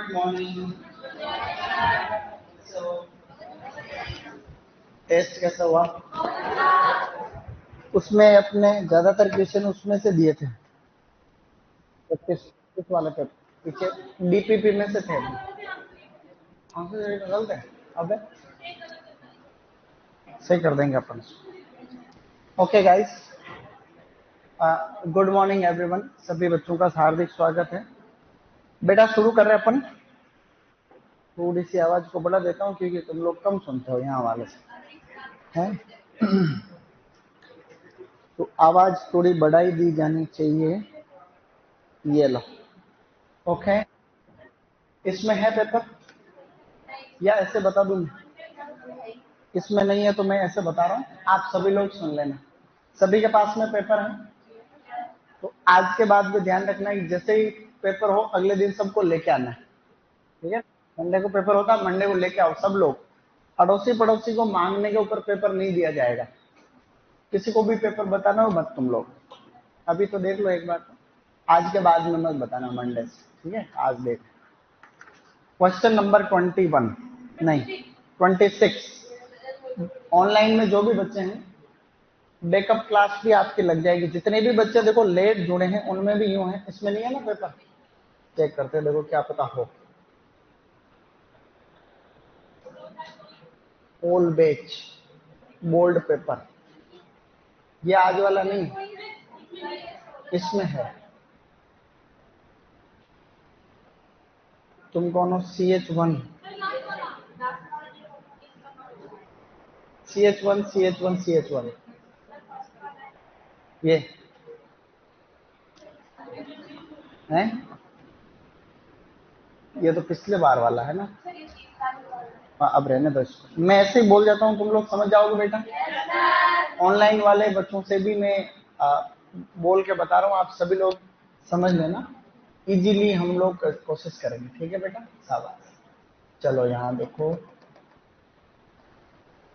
Good morning. Test कैसा हुआ? उसमें अपने ज्यादातर क्वेश्चन उसमें से दिए थे। तो किस वाले पे? पीछे डीपीपी में से थे। आंसर गलत है। अब सही कर देंगे अपन। Okay guys, good morning everyone. सभी बच्चों का हार्दिक स्वागत है। बेटा शुरू कर रहे हैं अपन। थोड़ी सी आवाज को बढ़ा देता हूँ क्योंकि तुम लोग कम सुनते हो यहाँ वाले से हैं। तो आवाज थोड़ी बढ़ाई दी जानी चाहिए। ये लो। ओके, इसमें है पेपर या ऐसे बता दूं? इसमें नहीं है तो मैं ऐसे बता रहा हूँ, आप सभी लोग सुन लेना। सभी के पास में पेपर है तो आज के बाद भी ध्यान रखना कि जैसे ही पेपर हो अगले दिन सबको लेके आना है, ठीक है? मंडे को पेपर होता है, मंडे को लेके आओ सब लोग। अड़ोसी पड़ोसी को मांगने के ऊपर पेपर नहीं दिया जाएगा। किसी को भी पेपर बताना हो मत तुम लोग। अभी तो देख लो एक बार, आज के बाद में मत बताना मंडे से, ठीक है? आज देख क्वेश्चन नंबर 21 नहीं 26। ऑनलाइन में जो भी बच्चे हैं बैकअप क्लास भी आपकी लग जाएगी। जितने भी बच्चे देखो लेट जुड़े हैं उनमें भी यूं है, इसमें नहीं है ना पेपर। चेक करते देखो क्या पता हो। ऑल बैच बोल्ड पेपर, ये आज वाला नहीं, इसमें है। तुम कौन हो? CH1 CH1 CH1 CH1 ये है। ये तो पिछले बार वाला है ना। अब रहने दो इसको, मैं ऐसे ही बोल जाता हूँ, तुम लोग समझ जाओगे बेटा। ऑनलाइन वाले बच्चों से भी मैं बोल के बता रहा हूँ, आप सभी लोग समझ लेना। इजीली हम लोग कोशिश करेंगे, ठीक है बेटा? शाबाश। चलो यहाँ देखो।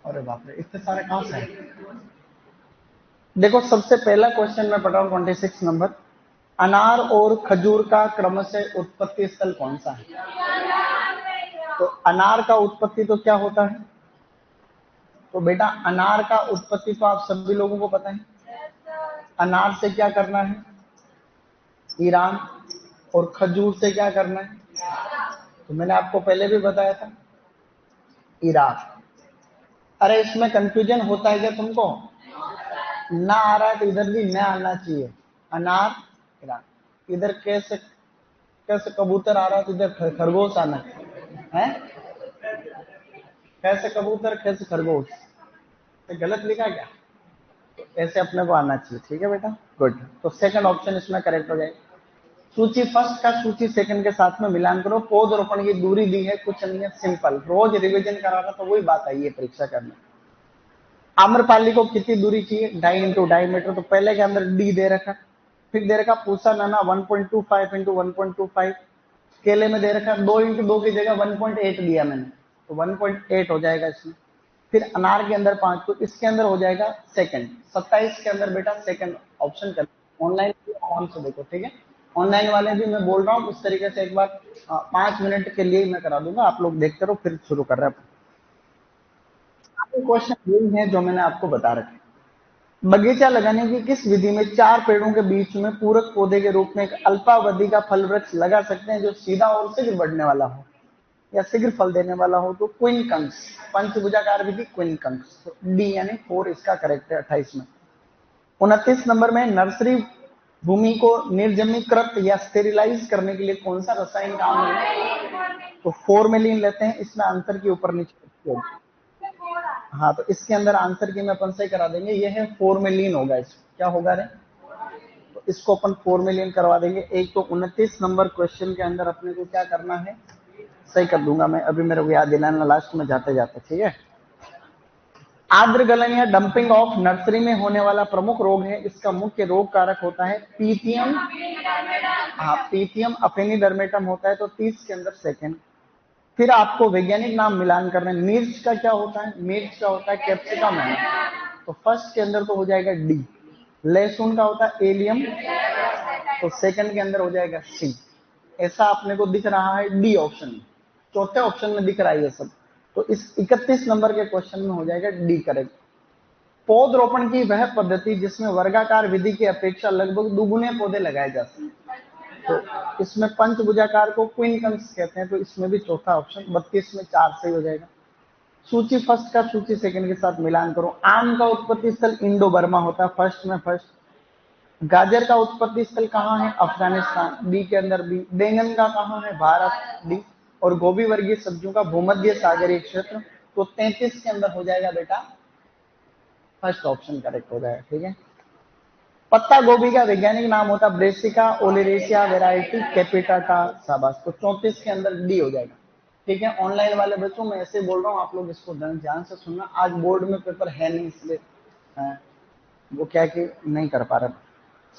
अरे बाप रे, इतने सारे कहाँ से हैं? देखो सबसे पहला क्वेश्चन मैं पढ़ रहा हूँ 26 नंबर। अनार और खजूर का क्रमशः उत्पत्ति स्थल कौन सा है? तो अनार का उत्पत्ति तो क्या होता है? तो बेटा अनार का उत्पत्ति तो आप सभी लोगों को पता है। अनार से क्या करना है? ईरान। और खजूर से क्या करना है? तो मैंने आपको पहले भी बताया था, इराक। अरे इसमें कंफ्यूजन होता है क्या तुमको? ना आ रहा है तो इधर भी ना आना चाहिए। अनार ईरान, इधर कैसे कैसे कबूतर आ रहा है तो इधर खरगोश आना है? कैसे कबूतर कैसे खरगोश, तो गलत लिखा क्या? ऐसे अपने को आना चाहिए, ठीक है बेटा? गुड। तो सेकंड ऑप्शन इसमें करेक्ट हो जाएगा। सूची फर्स्ट का सूची सेकंड के साथ में मिलान करो। पौधरोपण की दूरी दी है, कुछ नहीं है, सिंपल। रोज रिवीजन करा रहा तो वही बात आई है परीक्षा करने। आम्रपाली को कितनी दूरी चाहिए? 2.5 इंटू 2.5 मीटर। तो पहले के अंदर डी दे रखा, फिर दे रखा पूसा नाना 1.25 इंटू 1.25। केले में दे रखा 2 इंटू 2 की जगह 1.8 दिया मैंने, तो 1.8 हो जाएगा इसमें। फिर अनार के अंदर 5, तो इसके अंदर हो जाएगा सेकंड। 27 के अंदर बेटा सेकंड ऑप्शन कर। ऑनलाइन आराम से देखो, ठीक है? ऑनलाइन वाले भी मैं बोल रहा हूँ उस तरीके से एक बार 5 मिनट के लिए मैं करा दूंगा, आप लोग देखते रहो। फिर शुरू कर रहे हैं। क्वेश्चन यही है जो मैंने आपको बता रखे। बगीचा लगाने की किस विधि में 4 पेड़ों के बीच में पूरक पौधे के रूप में एक अल्पावधि का फल वृक्ष लगा सकते हैं जो सीधा और शीघ्र बढ़ने वाला हो या शीघ्र फल देने वाला हो? तो क्विनकंस, पंचभुजाकार विधि क्विनकंस। तो डी यानी 4 इसका करेक्ट है 28 में। 29 नंबर में नर्सरी भूमि को निर्जमीकृत या स्टेरिलाइज करने के लिए कौन सा रसायन काम है? तो फॉर्मेलिन लेते हैं। इसमें आंसर के ऊपर नीचे, हाँ तो इसके अंदर आंसर की में अपन सही करा देंगे। ये है फॉर्मेलिन होगा। इसको क्या होगा रे? तो इसको अपन फॉर्मेलिन करवा देंगे। एक तो 29 नंबर क्वेश्चन के अंदर अपने को क्या करना है, सही कर दूंगा मैं। अभी मेरे को याद दिलाना लास्ट में जाते जाते, ठीक है? आर्द्र गलन या डंपिंग ऑफ नर्सरी में होने वाला प्रमुख रोग है। इसका मुख्य रोग कारक होता है पीथियम, हाँ पीथियम अफिनिडर्मेटम होता है। तो 30 के अंदर सेकंड। फिर आपको वैज्ञानिक नाम मिलान करना है। मिर्च का क्या होता है? मिर्च का होता है कैप्सिकम है। तो फर्स्ट के अंदर तो हो जाएगा डी। लहसुन का होता है एलियम, तो सेकंड के अंदर हो जाएगा सी। ऐसा अपने को दिख रहा है डी ऑप्शन में, चौथे ऑप्शन में दिख रहा है ये सब। तो इस 31 नंबर के क्वेश्चन में हो जाएगा डी करेक्ट। पौधरोपण की वह पद्धति जिसमें वर्गाकार विधि की अपेक्षा लगभग दुगुने पौधे लगाए जा सकते हैं। तो इसमें पंचभुजाकार को क्विंकम्स कहते हैं, तो इसमें भी चौथा ऑप्शन 32 में 4 सही हो जाएगा। सूची फर्स्ट का सूची सेकंड के साथ मिलान करो। आम का उत्पत्ति स्थल इंडो बर्मा होता है, फर्स्ट में फर्स्ट। गाजर का उत्पत्ति स्थल कहाँ है? अफगानिस्तान, बी के अंदर बी। बैंगन का कहाँ है? भारत, डी। और गोभी वर्गीय सब्जियों का भूमध्य सागरीय क्षेत्र, तो 33 के अंदर हो जाएगा बेटा फर्स्ट ऑप्शन करेक्ट हो जाएगा। ठीक है। पत्ता गोभी का वैज्ञानिक नाम होता है ब्रेसिका ओलेरेसिया वेराइटी कैपिटाटा साबास, तो 34 के अंदर डी हो जाएगा। ठीक है। ऑनलाइन वाले बच्चों मैं ऐसे बोल रहा हूँ, आप लोग इसको ध्यान से सुनना। आज बोर्ड में पेपर है नहीं, इसलिए वो क्या कि नहीं कर पा रहा।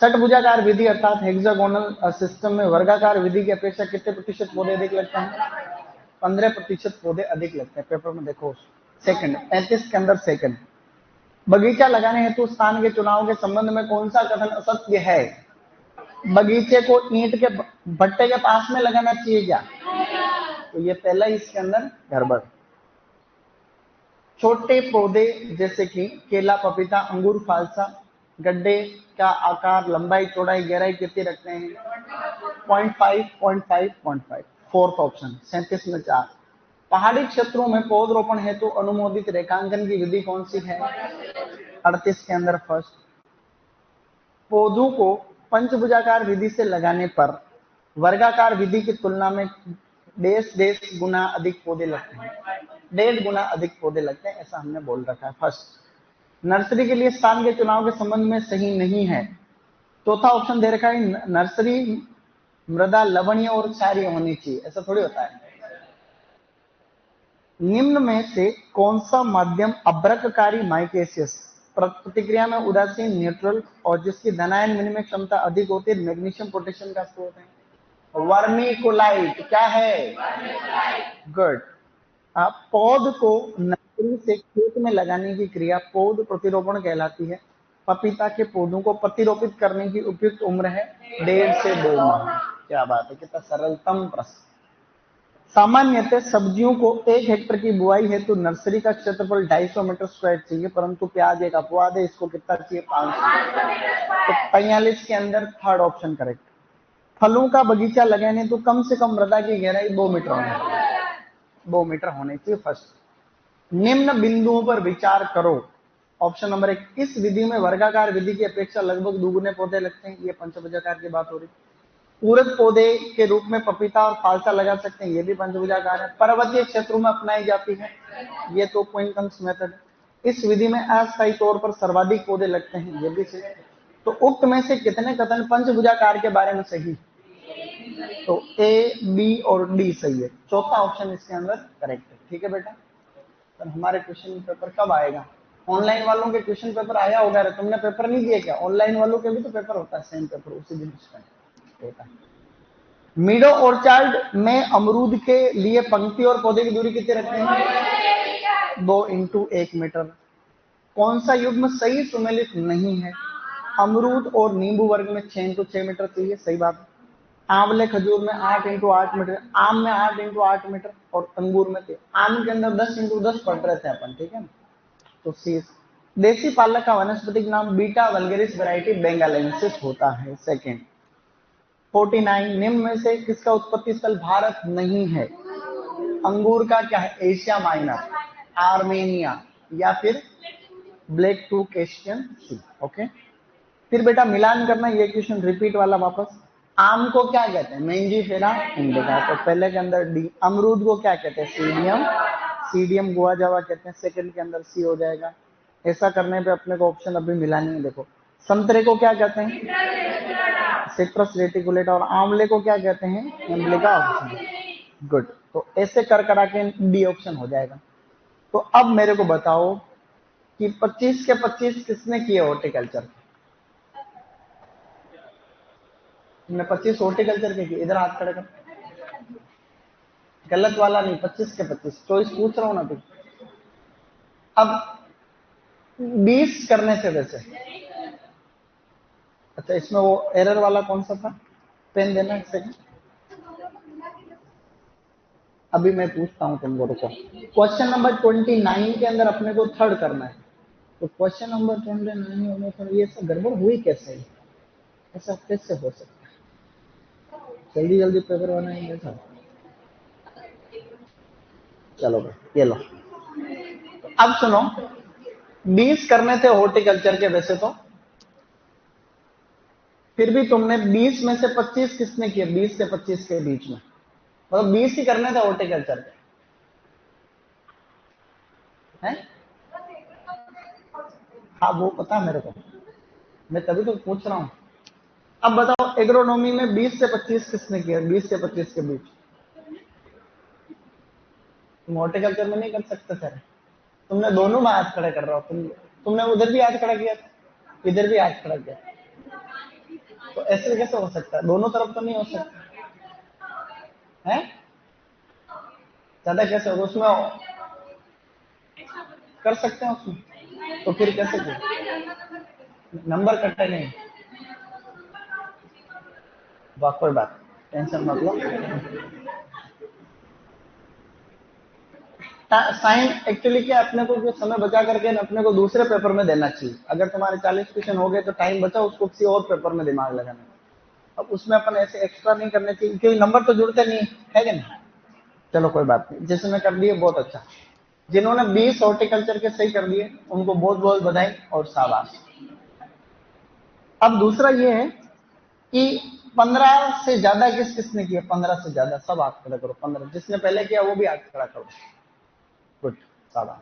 षटभुजाकार विधि अर्थात हेक्सागोनल सिस्टम में वर्गाकार विधि की अपेक्षा कितने प्रतिशत पौधे अधिक लगते हैं? 15% पौधे अधिक लगते हैं। पेपर में देखो सेकंड, 35 के अंदर सेकंड। बगीचा लगाने हेतु स्थान के चुनाव के संबंध में कौन सा कथन असत्य है? बगीचे को ईंट के भट्टे के पास में लगाना चाहिए क्या? तो ये पहला ही इसके अंदर गड़बड़। छोटे पौधे जैसे कि केला, पपीता, अंगूर, फालसा, गड्ढे का आकार, लंबाई, चौड़ाई, गहराई कितनी रखते हैं? 0.5, 0.5, 0.5। फोर्थ ऑप्शन 37 में 4। पहाड़ी क्षेत्रों में पौधरोपण हेतु अनुमोदित रेखांकन की विधि कौन सी है? 38 के अंदर फर्स्ट। पौधों को पंचभुजाकार विधि से लगाने पर वर्गाकार विधि की तुलना में डेढ़ गुना अधिक पौधे लगते हैं, 1.5 गुना अधिक पौधे लगते हैं, ऐसा हमने बोल रखा है। फर्स्ट, नर्सरी के लिए स्थान के चुनाव के संबंध में सही नहीं है। चौथा ऑप्शन दे रखा है नर्सरी मृदा लवणीय और क्षारीय होनी चाहिए, ऐसा थोड़ी होता है। निम्न में से कौन सा माध्यम अभ्रककारी माइकेसियस प्रतिक्रिया में उदासीन न्यूट्रल और जिसकी धनायन विनिमय क्षमता अधिक होती है मैग्नीशियम पोटेशियम का स्रोत है? वर्मीकोलाइट। क्या है? गुड। पौध को नर्सरी से खेत में लगाने की क्रिया पौध प्रतिरोपण कहलाती है। पपीता के पौधों को प्रतिरोपित करने की उपयुक्त उम्र है 1.5 से 2 माह। क्या बात है, कितना सरलतम प्रश्न। सामान्यतः सब्जियों को 1 हेक्टेयर की बुआई है तो नर्सरी का क्षेत्रफल 250 मीटर स्क्वायर चाहिए, परंतु प्याज एक अपवाद है, इसको कितना चाहिए? 500। तो 45 के अंदर थर्ड ऑप्शन करेक्ट। फलों का बगीचा लगाने तो कम से कम मृदा की गहराई 2 मीटर होनी चाहिए, 2 मीटर होनी चाहिए। फर्स्ट, निम्न बिंदुओं पर विचार करो। ऑप्शन नंबर 1, इस विधि में वर्गाकार विधि की अपेक्षा लगभग दुगुने पौधे लगते हैं, ये पंचभुजाकार की बात हो रही। पूरक पौधे के रूप में पपीता और फालसा लगा सकते हैं, ये भी पंचभुजाकार है। पर्वतीय क्षेत्रों में अपनाई जाती है, ये तो क्विंकम्स मेथड। इस विधि में अस्थायी तौर पर सर्वाधिक पौधे लगते हैं, ये भी सही। तो उक्त में से कितने कथन पंचभुजाकार के बारे में सही? तो ए, बी और डी सही है। चौथा ऑप्शन इसके अंदर करेक्ट है। ठीक है बेटा। तो हमारे क्वेश्चन पेपर कब आएगा? ऑनलाइन वालों के क्वेश्चन पेपर आया होगा, तुमने पेपर नहीं दिए क्या? ऑनलाइन वालों के भी तो पेपर होता है, सेम पेपर उसी दिन होता है। मीडो ऑर्चार्ड में अमरूद के लिए पंक्ति और पौधे की दूरी कितनी रखते हैं? 2x1 metre. कौन सा युग्म सही सुमेलित नहीं है? अमरूद और नींबू वर्ग में 6x6 मीटर चाहिए, सही बात। आंवले खजूर में 8x8 मीटर, आम में 8x8 मीटर और अंगूर में आम के अंदर 10x10 पढ़ रहे थे अपन, ठीक है। तो सी, देसी पालक का वनस्पतिक नाम बीटा वल्गेरिस वैरायटी बेंगालेंसिस होता है। सेकेंड, 49, निम्न में से किसका उत्पत्ति स्थल भारत नहीं है? अंगूर का क्या है? एशिया माइनर, आर्मेनिया या फिर Black to Caspian Sea. Okay, फिर बेटा मिलान करना, ये क्वेश्चन रिपीट वाला वापस। आम को क्या कहते हैं? मैंजीफेरा इंडिका, तो पहले के अंदर डी। अमरूद को क्या कहते हैं? सीडियम, सीडियम गुआजावा कहते हैं, सेकंड के अंदर सी हो जाएगा। ऐसा करने पे अपने को ऑप्शन अभी मिलानी है। देखो, संतरे को क्या कहते हैं? सिट्रस रेटिकुलेटा, और आंवले को क्या कहते हैं? एम्ब्लिका ऑप्शन। गुड, तो ऐसे कर करा के डी ऑप्शन हो जाएगा। तो अब मेरे को बताओ कि 25 के 25 किसने किए हॉर्टिकल्चर? तुमने 25 हॉर्टिकल्चर के किए? इधर हाथ खड़े कर। गलत वाला नहीं, 25 के 25 चॉइस पूछ रहा हूं ना तुम। अब 20 करने से वैसे, अच्छा इसमें वो एरर वाला कौन सा था? पेन देना एक सेकंड। अभी मैं पूछता हूँ तुमको, रुको। क्वेश्चन नंबर 29 के अंदर अपने को थर्ड करना है। तो क्वेश्चन नंबर 29 में तो ये सब गड़बड़ हुई कैसे? ऐसा कैसे हो सकता है? जल्दी जल्दी पेपर बनाएंगे सब। चलो भाई, ये लो। अब सुनो, 20 करने थे हॉर्टिकल्चर के वैसे तो, फिर भी तुमने 20 में से 25 किसने किए? 20 से 25 के बीच में, मतलब 20 ही करने थे हॉर्टिकल्चर के, हैं? हाँ वो पता मेरे को, मैं तभी तो पूछ रहा हूँ। अब बताओ, एग्रोनॉमी में 20 से 25 किसने किया? 20 से 25 के बीच तुम हॉर्टिकल्चर में नहीं कर सकते थे? तुमने दोनों में हाथ खड़ा कर रहा हो तुमने उधर भी हाथ खड़ा किया था, इधर भी हाथ खड़ा किया, तो ऐसे कैसे हो सकता है? दोनों तरफ तो नहीं हो सकता है? ज्यादा कैसे होगा उसमें? कर सकते हैं उसमें, तो फिर कैसे किया? नंबर कटे नहीं? वाह, कोई बात, टेंशन मत लो। साइन एक्चुअली क्या, अपने को जो समय बचा करके अपने को दूसरे पेपर में देना चाहिए। अगर तुम्हारे 40 क्वेश्चन हो गए तो टाइम बचा उसको किसी और पेपर में दिमाग लगाना। अब उसमें अपन ऐसे एक्स्ट्रा नहीं करने चाहिए, क्योंकि नंबर तो जुड़ते नहीं है कि नहीं। चलो कोई बात नहीं, जिसने कर दिए बहुत अच्छा। जिन्होंने 20 हॉर्टिकल्चर के सही कर दिए उनको बहुत बहुत बधाई और शाबाश। अब दूसरा ये है कि 15 से ज्यादा किसने किया? 15 से ज्यादा सब हाथ खड़ा करो। 15 जिसने पहले किया वो भी हाथ खड़ा करो। गुड, शाबाश।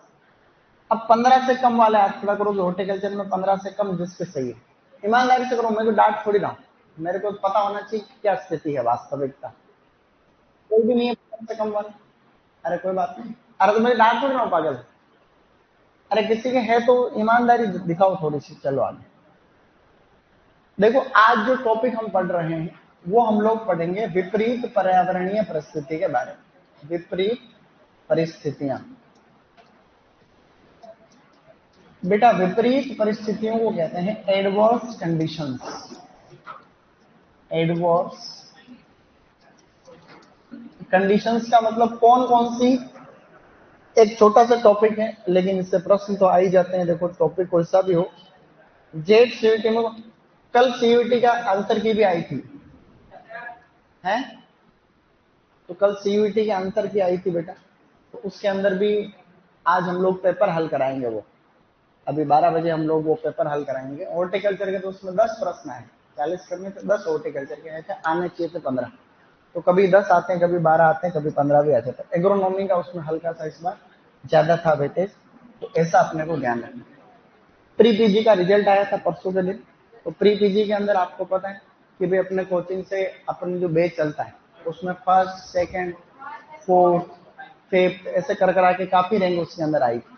अब 15 से कम वाले हाथ खड़ा करो जो हॉर्टिकल्चर में 15 से कम जिसके सही है। ईमानदारी से करो, मेरे को डांट थोड़ी ना, मेरे को पता होना चाहिए क्या स्थिति है वास्तविकता। कोई भी नहीं है 15 से कम वाला। अरे कोई बात नहीं, अरे तो मेरी डांट थोड़ी ना पागल। अरे किसी के है तो ईमानदारी दिखाओ थोड़ी सी। चलो आगे देखो, आज जो टॉपिक हम पढ़ रहे हैं वो हम लोग पढ़ेंगे विपरीत पर्यावरणीय परिस्थिति के बारे में। विपरीत परिस्थितियां, बेटा विपरीत परिस्थितियों को कहते हैं एडवर्स कंडीशंस। एडवर्स कंडीशंस का मतलब कौन कौन सी? एक छोटा सा टॉपिक है लेकिन इससे प्रश्न तो आ ही जाते हैं। देखो टॉपिक कोई सा भी हो, जेट सीयूटी में, कल सीयूटी का आंसर की भी आई थी, है? तो कल सीयूटी के आंसर की आई थी बेटा, तो उसके अंदर भी आज हम लोग पेपर हल कराएंगे। वो अभी 12 बजे हम लोग वो पेपर हल कराएंगे। हॉर्टिकल्चर के तो उसमें 10 प्रश्न आए, 40 करने थे, 10 हॉर्टिकल्चर के आए थे, आने चाहिए थे 15। तो कभी 10 आते हैं, कभी 12 आते हैं, कभी 15 भी आ जाते हैं। एग्रोनॉमी का उसमें हल्का सा इस बार ज्यादा था वेटेज, तो ऐसा अपने को ध्यान रखना। प्री पीजी का रिजल्ट आया था परसों के दिन। तो प्री पीजी के अंदर आपको पता है कि भाई अपने कोचिंग से अपन जो बैच चलता है उसमें फर्स्ट, सेकंड, फोर्थ, फिफ्थ ऐसे कर करा के काफी रैंक उसके अंदर आई थी।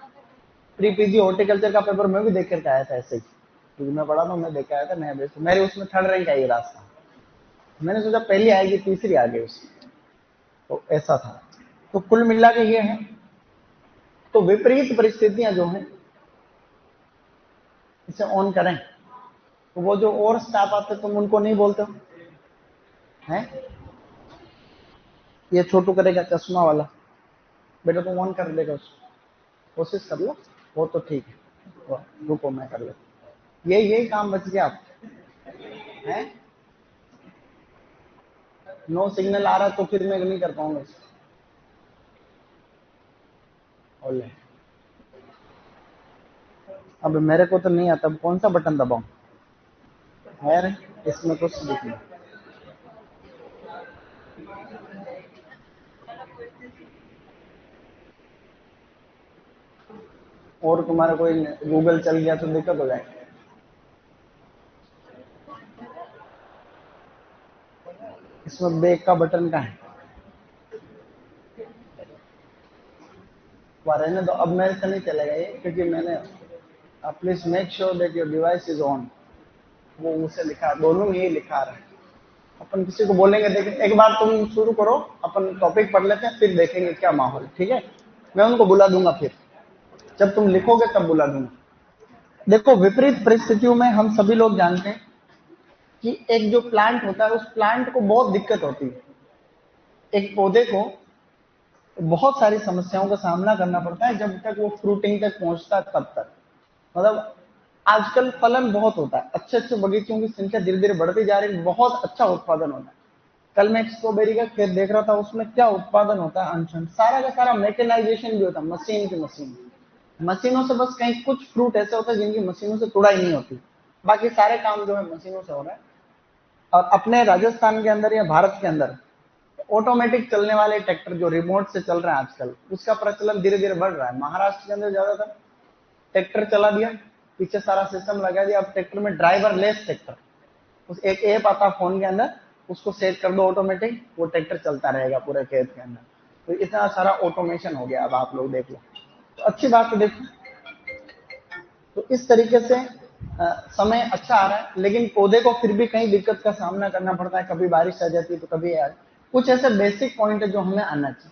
प्री पीजी हॉर्टिकल्चर का पेपर मैं भी देख करके आया था ऐसे ही, क्योंकि मैं पढ़ा था, मैं देख के आया था नया बैच। मेरे उसमें थर्ड रैंक आई रास्ता, मैंने सोचा पहली आएगी, तीसरी आ गई उसमें, तो ऐसा था। तो कुल मिला के ये है। तो विपरीत परिस्थितियां जो हैं इसे ऑन करें, तो वो जो और स्टाफ आते तुम उनको नहीं बोलते हो हैं? ये छोटू करेगा चश्मा वाला, बेटा तुम ऑन कर देगा उसको, कोशिश कर लो। वो तो ठीक है, रुको मैं कर लेता। यही काम बच गया आप हैं। नो सिग्नल आ रहा है तो फिर मैं नहीं कर पाऊंगा इसको। अब मेरे को तो नहीं आता, अब कौन सा बटन दबाऊं? है इसमें कुछ दिख नहीं। और तुम्हारा कोई गूगल चल गया तो दिक्कत हो जाएगी। इसमें बैक का बटन कहाँ है? रहने दो, अब मेरे से नहीं चलेगा ये, क्योंकि मैंने please make sure that your device is on, वो उसे लिखा, दोनों में ही लिखा रहा है। अपन किसी को बोलेंगे, देखें एक बार तुम शुरू करो, अपन टॉपिक पढ़ लेते हैं फिर देखेंगे क्या माहौल, ठीक है? मैं उनको बुला दूंगा, फिर जब तुम लिखोगे तब बुला दूंगा। देखो विपरीत परिस्थितियों में हम सभी लोग जानते हैं कि एक जो प्लांट होता है उस प्लांट को बहुत दिक्कत होती है। एक पौधे को बहुत सारी समस्याओं का सामना करना पड़ता है जब तक वो फ्रूटिंग तक पहुंचता है, तब तक। मतलब आजकल फलन बहुत होता है, अच्छे अच्छे बगीचों की संख्या धीरे धीरे बढ़ती जा रही है, बहुत अच्छा उत्पादन होता है। कल मैं एक स्ट्रॉबेरी का खेत देख रहा था, उसमें क्या उत्पादन होता है अनशन, सारा का सारा मैकेनाइजेशन भी होता है, मशीन की मशीन। मशीनों से बस कहीं कुछ फ्रूट ऐसे होते हैं जिनकी मशीनों से तोड़ाई नहीं होती, बाकी सारे काम जो है मशीनों से हो रहा है। और अपने राजस्थान के अंदर या भारत के अंदर ऑटोमेटिक चलने वाले ट्रैक्टर जो रिमोट से चल रहे हैं आजकल, उसका प्रचलन धीरे धीरे बढ़ रहा है। महाराष्ट्र के अंदर ज्यादातर ट्रैक्टर चला दिया, पीछे सारा सिस्टम लगा दिया, अब ट्रैक्टर में ड्राइवर लेस ट्रैक्टर, उस एक ऐप आता फोन के अंदर, उसको सेट कर दो ऑटोमेटिक, वो ट्रैक्टर चलता रहेगा पूरे खेत के अंदर। तो इतना सारा ऑटोमेशन हो गया, अब आप लोग देख लो, तो अच्छी बात है। देखो, तो इस तरीके से समय अच्छा आ रहा है, लेकिन पौधे को फिर भी कई दिक्कत का सामना करना पड़ता है, कभी बारिश आ जाती है तो कभी यार कुछ ऐसे बेसिक पॉइंट है जो हमें आना चाहिए।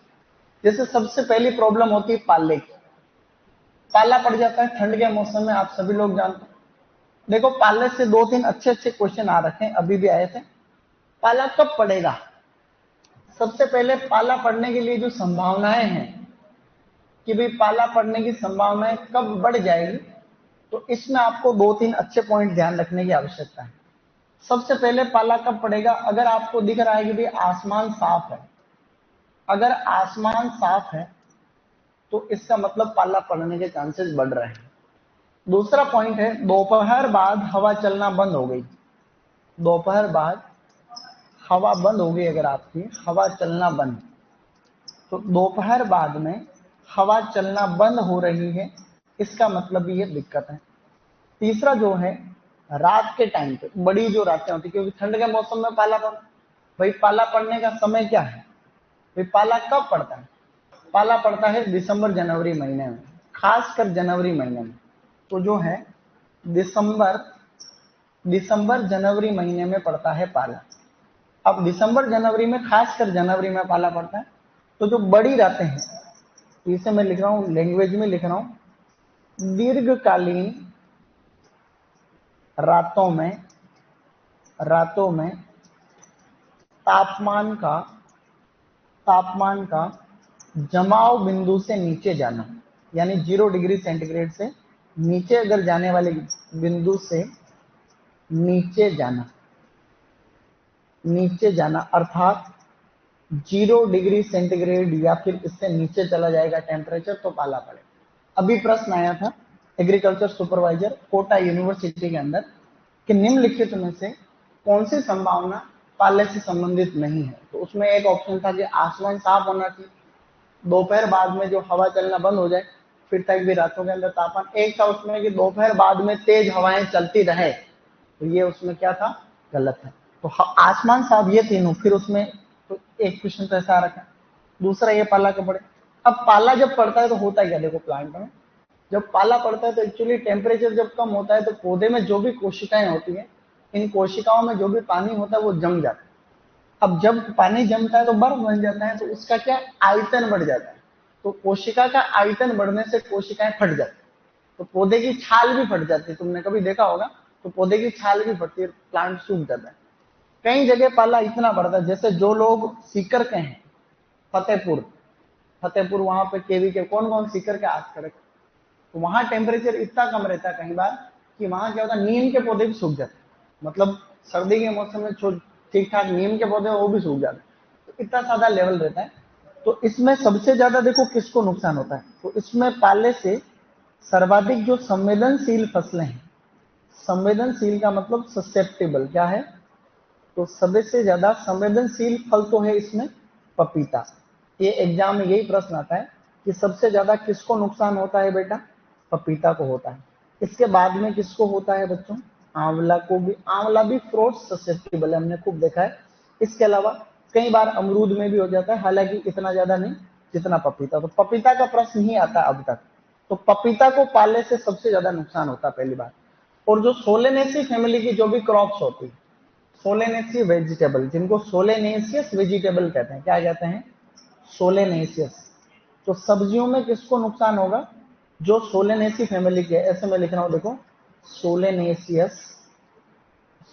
जैसे सबसे पहली प्रॉब्लम होती है पाले की, पाला पड़ जाता है ठंड के मौसम में, आप सभी लोग जानते हैं। देखो, पाले से दो तीन अच्छे अच्छे क्वेश्चन आ रखे हैं, अभी भी आए थे। पाला कब पड़ेगा? सबसे पहले पाला पड़ने के लिए जो संभावनाएं हैं कि भाई पाला पड़ने की संभावनाएं कब बढ़ जाएगी, तो इसमें आपको दो तीन अच्छे पॉइंट ध्यान रखने की आवश्यकता है। सबसे पहले पाला कब पड़ेगा? अगर आपको दिख रहा है कि भाई आसमान साफ है, अगर आसमान साफ है तो इसका मतलब पाला पड़ने के चांसेस बढ़ रहे हैं। दूसरा पॉइंट है, दोपहर बाद हवा चलना बंद हो गई, दोपहर बाद हवा बंद हो गई, अगर आपकी हवा चलना बंद, तो दोपहर बाद में हवा चलना बंद हो रही है, इसका मतलब ये दिक्कत है। तीसरा जो है, रात के टाइम पे बड़ी जो रातें होती, क्योंकि ठंड के मौसम में पाला पड़, भाई पाला पड़ने का समय क्या है, भाई पाला कब पड़ता है? पाला पड़ता है दिसंबर जनवरी महीने में, खासकर जनवरी महीने में। तो जो है दिसंबर दिसंबर जनवरी महीने में पड़ता है पाला। अब दिसंबर जनवरी में, खासकर जनवरी में पाला पड़ता है। तो जो बड़ी रातें हैं, इसे मैं लिख रहा हूं, लैंग्वेज में लिख रहा हूं, दीर्घकालीन रातों में तापमान का तापमान का जमाव बिंदु से नीचे जाना, यानी 0 डिग्री सेंटीग्रेड से नीचे अगर जाने वाले बिंदु से नीचे जाना अर्थात 0 डिग्री सेंटीग्रेड या फिर इससे नीचे चला जाएगा टेम्परेचर, तो पाला पड़ेगा। अभी प्रश्न आया था एग्रीकल्चर सुपरवाइजर कोटा यूनिवर्सिटी के अंदर कि निम्नलिखित में से कौन सी संभावना पाले से संबंधित नहीं है, तो उसमें एक ऑप्शन था कि आसमान साफ होना चाहिए, दोपहर बाद में जो हवा चलना बंद हो जाए, फिर तक भी रातों के अंदर तापमान। एक था उसमें कि दोपहर बाद में तेज हवाएं चलती रहे, तो ये उसमें क्या था, गलत है। तो आसमान साफ, ये तीनों, फिर उसमें तो एक क्वेश्चन तो ऐसा आ रखा है। दूसरा ये पाला कब पड़े? अब पाला जब पड़ता है तो होता क्या, देखो प्लांट में जब पाला पड़ता है तो एक्चुअली टेम्परेचर जब कम होता है तो पौधे में जो भी कोशिकाएं होती है, इन कोशिकाओं में जो भी पानी होता है वो जम जाता है। अब जब पानी जमता है तो बर्फ बन जाता है, तो उसका क्या, आयतन बढ़ जाता है। तो कोशिका का आयतन बढ़ने से कोशिकाएं फट जाती है, तो पौधे की छाल भी फट जाती है, तुमने कभी देखा होगा, तो पौधे की छाल भी फटती है, प्लांट सूख जाता है। कई जगह पाला इतना बढ़ता है, जैसे जो लोग सीकर के हैं, फतेहपुर फतेहपुर वहां पे केवी के कौन कौन सीकर के आस करे, तो वहां टेम्परेचर इतना कम रहता है कई बार कि वहां क्या होता है, नीम के पौधे भी सूख जाते हैं। मतलब सर्दी के मौसम में ठीक ठाक नीम के पौधे वो भी सूख जाते हैं, तो इतना ज्यादा लेवल रहता है। तो इसमें सबसे ज्यादा देखो किसको नुकसान होता है, तो इसमें पाले से सर्वाधिक जो संवेदनशील फसलें हैं, संवेदनशील का मतलब ससेप्टेबल क्या है, तो सबसे ज्यादा संवेदनशील फल तो है इसमें पपीता। ये एग्जाम में यही प्रश्न आता है कि सबसे ज्यादा किसको नुकसान होता है बेटा, पपीता को होता है। इसके बाद में किसको होता है बच्चों, आंवला को भी, आंवला भी फ्रूट ससेप्टेबल है, हमने खूब देखा है। इसके अलावा कई बार अमरूद में भी हो जाता है, हालांकि इतना ज्यादा नहीं जितना पपीता। तो पपीता का प्रश्न ही आता अब तक, तो पपीता को पाले से सबसे ज्यादा नुकसान होता है पहली बार। और जो सोलेनेसी फैमिली की जो भी क्रॉप्स होती है, सोलेनेसी वेजिटेबल, जिनको सोलेनेसियस वेजिटेबल कहते हैं, क्या कहते हैं, सोलेनेसियस। तो सब्जियों में किसको नुकसान होगा, जो सोलेनेसी फैमिली के, ऐसे मैं लिख रहा हूं देखो, सोलेनेसियस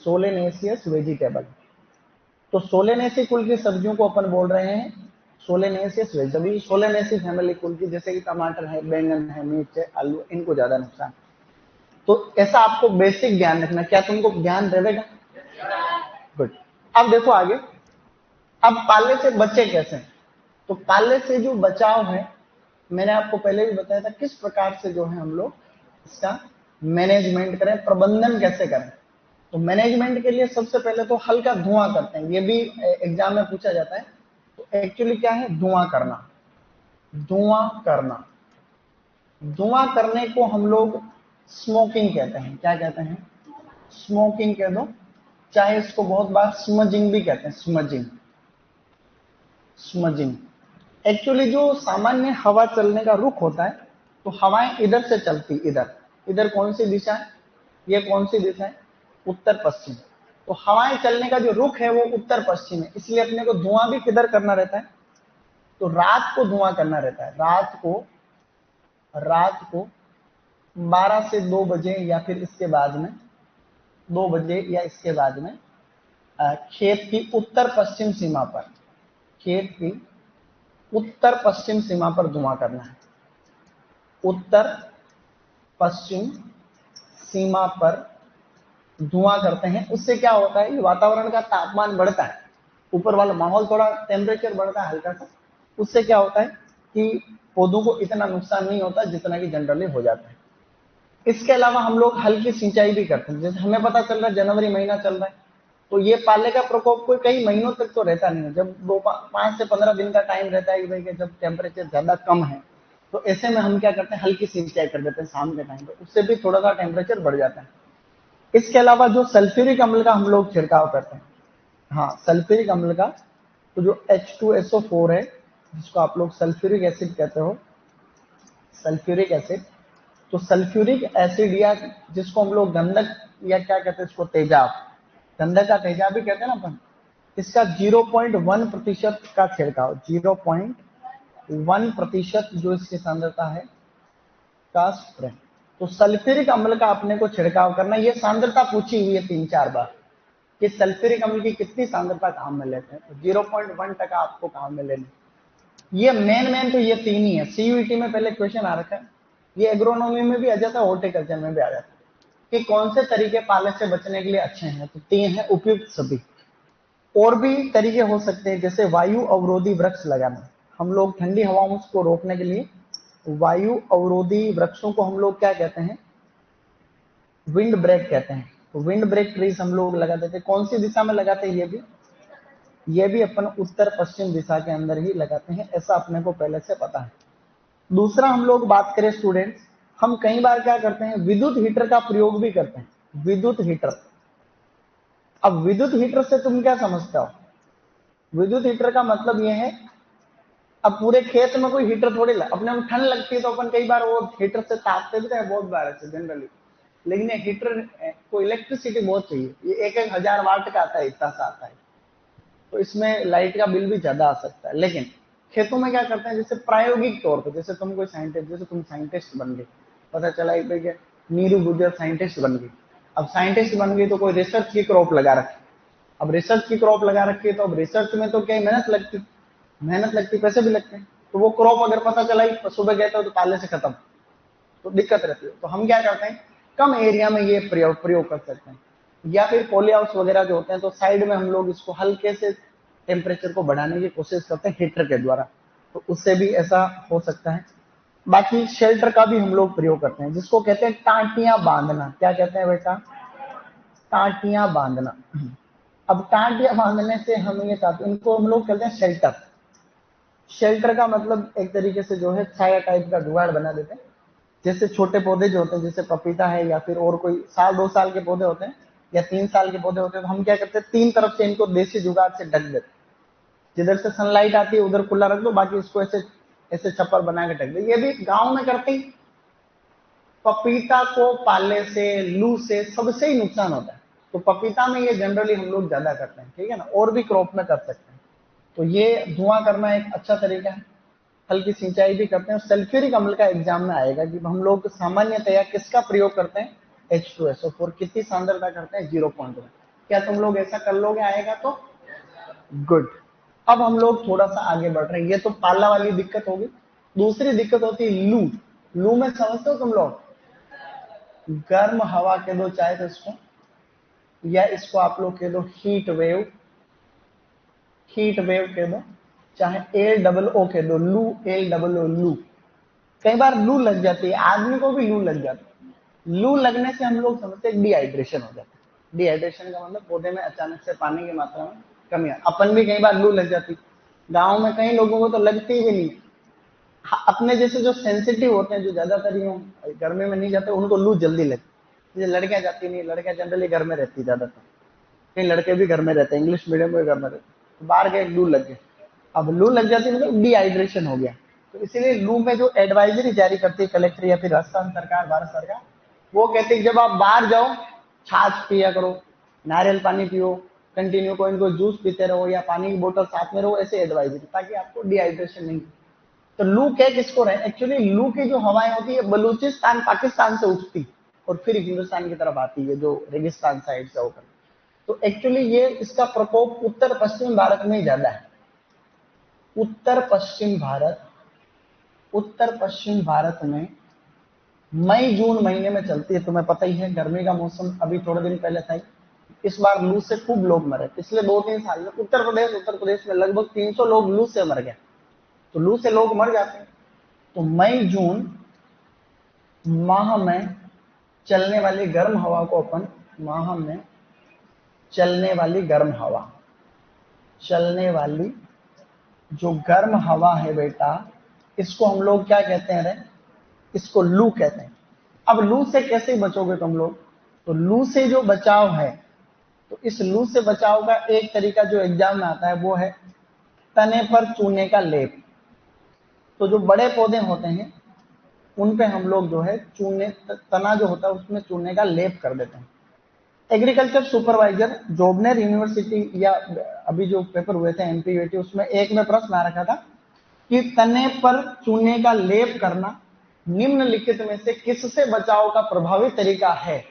सोलेनेसियस वेजिटेबल। तो सोलेनेसी कुल की सब्जियों को अपन बोल रहे हैं सोलेनेसियस वेजिटेबल, सोलेनेसी फैमिली कुल की, जैसे कि टमाटर है, बैंगन है, मिर्च है, आलू, इनको ज्यादा नुकसान। तो ऐसा आपको बेसिक ज्ञान रखना। क्या तुमको ज्ञान रहेगा? गुड। अब देखो आगे, अब पाले से बचे कैसे? तो पाले से जो बचाव है, मैंने आपको पहले भी बताया था किस प्रकार से जो है हम लोग इसका मैनेजमेंट करें, प्रबंधन कैसे करें। तो मैनेजमेंट के लिए सबसे पहले तो हल्का धुआं करते हैं, ये भी एग्जाम में पूछा जाता है। तो एक्चुअली क्या है? धुआं करना। धुआं करना, धुआं करने को हम लोग स्मोकिंग कहते हैं। क्या कहते हैं? स्मोकिंग कह दो, चाहे इसको बहुत बार स्मजिंग भी कहते हैं। Smudging, smudging. एक्चुअली जो सामान्य हवा चलने का रुख होता है, तो हवाएं इधर से चलती, इधर इधर कौन सी दिशा है? ये कौन सी दिशा है? उत्तर पश्चिम। तो हवाएं चलने का जो रुख है वो उत्तर पश्चिम है, इसलिए अपने को धुआं भी किधर करना रहता है? तो रात को धुआं करना रहता है। रात को 12 से 2 बजे या फिर इसके बाद में 2 बजे या इसके बाद में खेत की उत्तर पश्चिम सीमा पर, खेत की उत्तर पश्चिम सीमा पर धुआं करना है। उत्तर पश्चिम सीमा पर धुआं करते हैं। उससे क्या होता है? वातावरण का तापमान बढ़ता है, ऊपर वाला माहौल थोड़ा टेम्परेचर बढ़ता है हल्का सा। उससे क्या होता है कि पौधों को इतना नुकसान नहीं होता जितना कि जनरली हो जाता है। इसके अलावा हम लोग हल्की सिंचाई भी करते हैं। जैसे हमें पता चल रहा है जनवरी महीना चल रहा है, तो ये पाले का प्रकोप कोई कई महीनों तक तो रहता नहीं है। जब 5 से 15 दिन का टाइम रहता है कि भाई जब टेम्परेचर ज्यादा कम है, तो ऐसे में हम क्या करते हैं? हल्की सिंचाई कर देते हैं शाम के टाइम पे, उससे भी थोड़ा सा टेम्परेचर बढ़ जाता है। इसके अलावा जो सल्फ्यूरिक अम्ल का हम लोग छिड़काव करते हैं, हाँ सल्फ्यूरिक अम्ल का, तो जो H2SO4 है, जिसको आप लोग सल्फ्यूरिक एसिड कहते हो, सल्फ्यूरिक एसिड। तो सल्फ्यूरिक एसिड, या जिसको हम लोग गंधक या क्या कहते हैं इसको, तेजाब, गंधक का तेजाब भी कहते हैं ना अपन, इसका 0.1% का छिड़काव, 0.1% जो इसकी सांद्रता है का स्प्रे। तो सल्फ्यूरिक अम्ल का अपने को छिड़काव करना। ये सांद्रता पूछी हुई है 3-4 बार कि सल्फ्यूरिक अम्ल की कितनी सांद्रता काम में लेते हैं, तो 0.1% आपको काम में लेनी। ये मेन तो ये 3 ही है। सीयूईटी में पहले क्वेश्चन आ रखा है, ये एग्रोनॉमी में भी आ जाता है, हॉर्टिकल्चर में भी आ जाता है कि कौन से तरीके पाले से बचने के लिए अच्छे हैं। तो 3 है उपयुक्त सभी। और भी तरीके हो सकते हैं, जैसे वायु अवरोधी वृक्ष लगाना। हम लोग ठंडी हवाओं को रोकने के लिए वायु अवरोधी वृक्षों को हम लोग क्या कहते हैं? विंड ब्रेक कहते हैं। तो विंड ब्रेक ट्रीज हम लोग लगा देते हैं। कौन सी दिशा में लगाते हैं? ये भी अपन उत्तर पश्चिम दिशा के अंदर ही लगाते हैं, ऐसा अपने को पहले से पता है। दूसरा हम लोग बात करें स्टूडेंट्स, हम कई बार क्या करते हैं? विद्युत हीटर का प्रयोग भी करते हैं। विद्युत हीटर। अब विद्युत हीटर से तुम क्या समझते हो? विद्युत हीटर का मतलब यह है, अब पूरे खेत में कोई हीटर थोड़ी अपने में ठंड लगती है तो अपन कई बार वो हीटर से तापते भी हैं, बहुत बार ऐसे जनरली। लेकिन ये हीटर को इलेक्ट्रिसिटी बहुत चाहिए, ये 1,000 वाट का आता है, इतना सा आता है, तो इसमें लाइट का बिल भी ज्यादा आ सकता है। लेकिन खेतों में क्या करते हैं? जैसे प्रायोगिक तौर पर, जैसे तुम कोई साइंटिस्ट, जैसे तुम साइंटिस्ट बन गए, पता चला कि नीरू गुजर साइंटिस्ट बन गई। अब साइंटिस्ट बन गई तो कोई रिसर्च की क्रॉप लगा रखी। अब रिसर्च की क्रॉप लगा रखी है, तो अब रिसर्च में तो क्या मेहनत लगती, पैसे भी लगते हैं। तो वो क्रॉप अगर पता चला सुबह गए तो पाले से खत्म, तो दिक्कत रहती है। तो हम क्या करते हैं? कम एरिया में ये प्रयोग कर सकते हैं। या फिर पॉली हाउस वगैरह जो होते हैं, तो साइड में हम लोग इसको हल्के से टेम्परेचर को बढ़ाने की कोशिश करते हैं हीटर के द्वारा, तो उससे भी ऐसा हो सकता है। बाकी शेल्टर का भी हम लोग प्रयोग करते हैं, जिसको कहते हैं टाटियां बांधना। क्या कहते हैं बेटा? टाटियां बांधना। अब टाटियां बांधने से हम ये चाहते हैं, इनको हम लोग कहते हैं शेल्टर। शेल्टर का मतलब एक तरीके से जो है छाया टाइप का जुगाड़ बना देते हैं। जैसे छोटे पौधे जो होते हैं, जैसे पपीता है या फिर और कोई 1-2 साल के पौधे होते हैं या 3 साल के पौधे होते हैं, तो हम क्या करते हैं? 3 तरफ से इनको देसी जुगाड़ से ढक देते हैं। जिधर से सनलाइट आती है उधर खुला रख दो, बाकी इसको ऐसे ऐसे छप्पर बना के ढक दो। ये भी गांव में करते ही। पपीता को पाले से, लू से, सबसे ही नुकसान होता है, तो पपीता में ये जनरली हम लोग ज्यादा करते हैं, ठीक है ना। और भी क्रॉप में कर सकते हैं। तो ये धुआं करना एक अच्छा तरीका है। हल्की सिंचाई भी करते हैं। सल्फ्यूरिक अम्ल का एग्जाम में आएगा कि हम लोग सामान्यतया किसका प्रयोग करते हैं? H2SO4। कितनी सांद्रता करते हैं? 0.1। क्या तुम लोग ऐसा कर लोगे? आएगा तो गुड। अब हम लोग थोड़ा सा आगे बढ़ रहे हैं। ये तो पाला वाली दिक्कत होगी। दूसरी दिक्कत होती है लू। लू में समझते हो तुम लोग, गर्म हवा कह दो चाहे तो इसको, या इसको आप लोग कह दो हीट वेव, हीट वेव कह दो, चाहे एल डबल ओ कह दो, लू एल डबल ओ लू। कई बार लू लग जाती है, आदमी को भी लू लग जाती है। लू लगने से हम लोग समझते हैं डिहाइड्रेशन हो जाता है। डिहाइड्रेशन का मतलब पौधे में अचानक से पानी की मात्रा में कमी। अपन भी कई बार लू लग जाती, गांव में कई लोगों को तो लगती भी नहीं। अपने जैसे जो सेंसिटिव होते हैं, जो ज्यादातर गर्मी में नहीं जाते, उनको लू जल्दी लगती। जैसे लड़कियां जाती नहीं, लड़कियां जनरली घर में रहती ज्यादातर, कई लड़के भी घर में रहते हैं, इंग्लिश मीडियम में घर में रहते, तो बाहर गए लू लग गए। अब लू लग जाती मतलब डिहाइड्रेशन हो गया। तो इसीलिए लू में जो एडवाइजरी जारी करती है कलेक्टर या फिर राजस्थान सरकार, भारत सरकार, वो कहती है जब आप बाहर जाओ छाछ पिया करो, नारियल पानी पियो, कंटिन्यू कोई इनको जूस पीते रहो या पानी की बोतल साथ में रहो, ऐसे एडवाइजरी, ताकि आपको डिहाइड्रेशन नहीं। तो लू कह किसको रहे, एक्चुअली लू की जो हवाएं होती है बलूचिस्तान पाकिस्तान से उठती और फिर हिंदुस्तान की तरफ आती है, जो रेगिस्तान साइड से होकर। तो एक्चुअली ये इसका प्रकोप उत्तर पश्चिम भारत में ज्यादा है। उत्तर पश्चिम भारत, उत्तर पश्चिम भारत में मई जून महीने में चलती है। तुम्हें पता ही है गर्मी का मौसम अभी थोड़े दिन पहले था। इस बार लू से खूब लोग मरे। पिछले 2-3 साल में उत्तर प्रदेश में लगभग 300 लोग लू से मर गए। तो लू से लोग मर जाते हैं। तो मई जून माह में चलने वाली गर्म हवा को अपन, माह में चलने वाली गर्म हवा, चलने वाली जो गर्म हवा है बेटा, इसको हम लोग क्या कहते हैं रे, इसको लू कहते हैं। अब लू से कैसे बचोगे तुम लोग, तो लू से जो बचाव है, तो इस लू से बचाव का एक तरीका जो एग्जाम में आता है वो है तने पर चूने का लेप। तो जो बड़े पौधे होते हैं उन पे हम लोग जो है चूने, तना जो होता है उसमें चूने का लेप कर देते हैं। एग्रीकल्चर सुपरवाइजर जोबनेर यूनिवर्सिटी या अभी जो पेपर हुए थे एमपीयूटी, उसमें एक में प्रश्न आ रखा था कि तने पर चूने का लेप करना निम्नलिखित में से किससे बचाव का प्रभावी तरीका है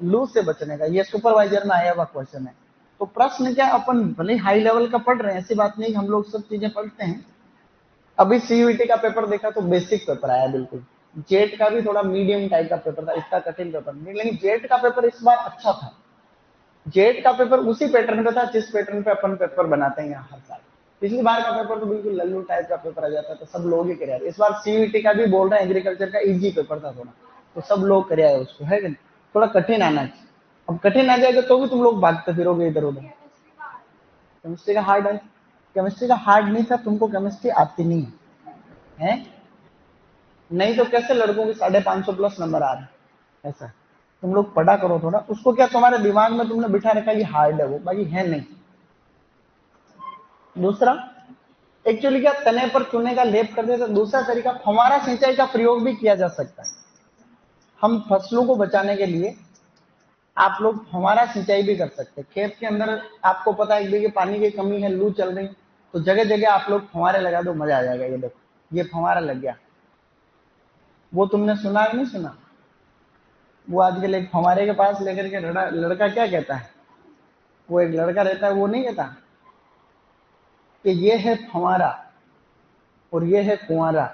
लू से बचने का। ये सुपरवाइजर में आया हुआ क्वेश्चन है। तो प्रश्न क्या, अपन भले हाई लेवल का पढ़ रहे हैं, ऐसी बात नहीं, हम लोग सब चीजें पढ़ते हैं। अभी सीयूईटी का पेपर देखा तो बेसिक पेपर आया बिल्कुल। जेट का भी थोड़ा मीडियम टाइप का पेपर था, इतना कठिन पेपर नहीं, लेकिन जेट का पेपर इस बार अच्छा था। जेट का पेपर उसी पैटर्न पे था जिस पैटर्न पे अपन पेपर बनाते हैं यहाँ हर साल। पिछली बार का पेपर तो बिल्कुल लल्लू टाइप का पेपर आ जाता था, सब लोग ही कर। इस बार सीयूईटी का भी बोल रहे हैं एग्रीकल्चर का इजी पेपर था थोड़ा, तो सब लोग कर आए उसको, है कि नहीं? थोड़ा कठिन आना चाहिए। अब कठिन आ जाएगा तो भी तुम लोग भागते फिरोगे इधर उधर। केमिस्ट्री का हार्ड है, केमिस्ट्री का हार्ड नहीं था, तुमको केमिस्ट्री आती नहीं है, नहीं तो कैसे लड़कों के 550 प्लस नंबर आ रहे हैं ऐसा। तुम लोग पढ़ा करो थोड़ा उसको, क्या तुम्हारे दिमाग में तुमने बिठा रखा है ये हार्ड है, वो बाकी है नहीं। दूसरा एक्चुअली क्या, तने पर चूने का लेप कर देते। दूसरा तरीका फव्वारा सिंचाई का प्रयोग भी किया जा सकता है। हम फसलों को बचाने के लिए आप लोग फव्वारा सिंचाई भी कर सकते हैं। खेत के अंदर आपको पता है कि पानी की कमी है, लू चल रही, तो जगह जगह आप लोग फव्वारे लगा दो, मजा आ जाएगा। ये देखो ये फव्वारा लग गया। वो तुमने सुना है नहीं सुना, वो आजकल एक फव्वारे के पास लेकर के लड़का क्या कहता है, वो एक लड़का रहता है, वो नहीं कहता कि ये है फव्वारा और ये है कुंवारा,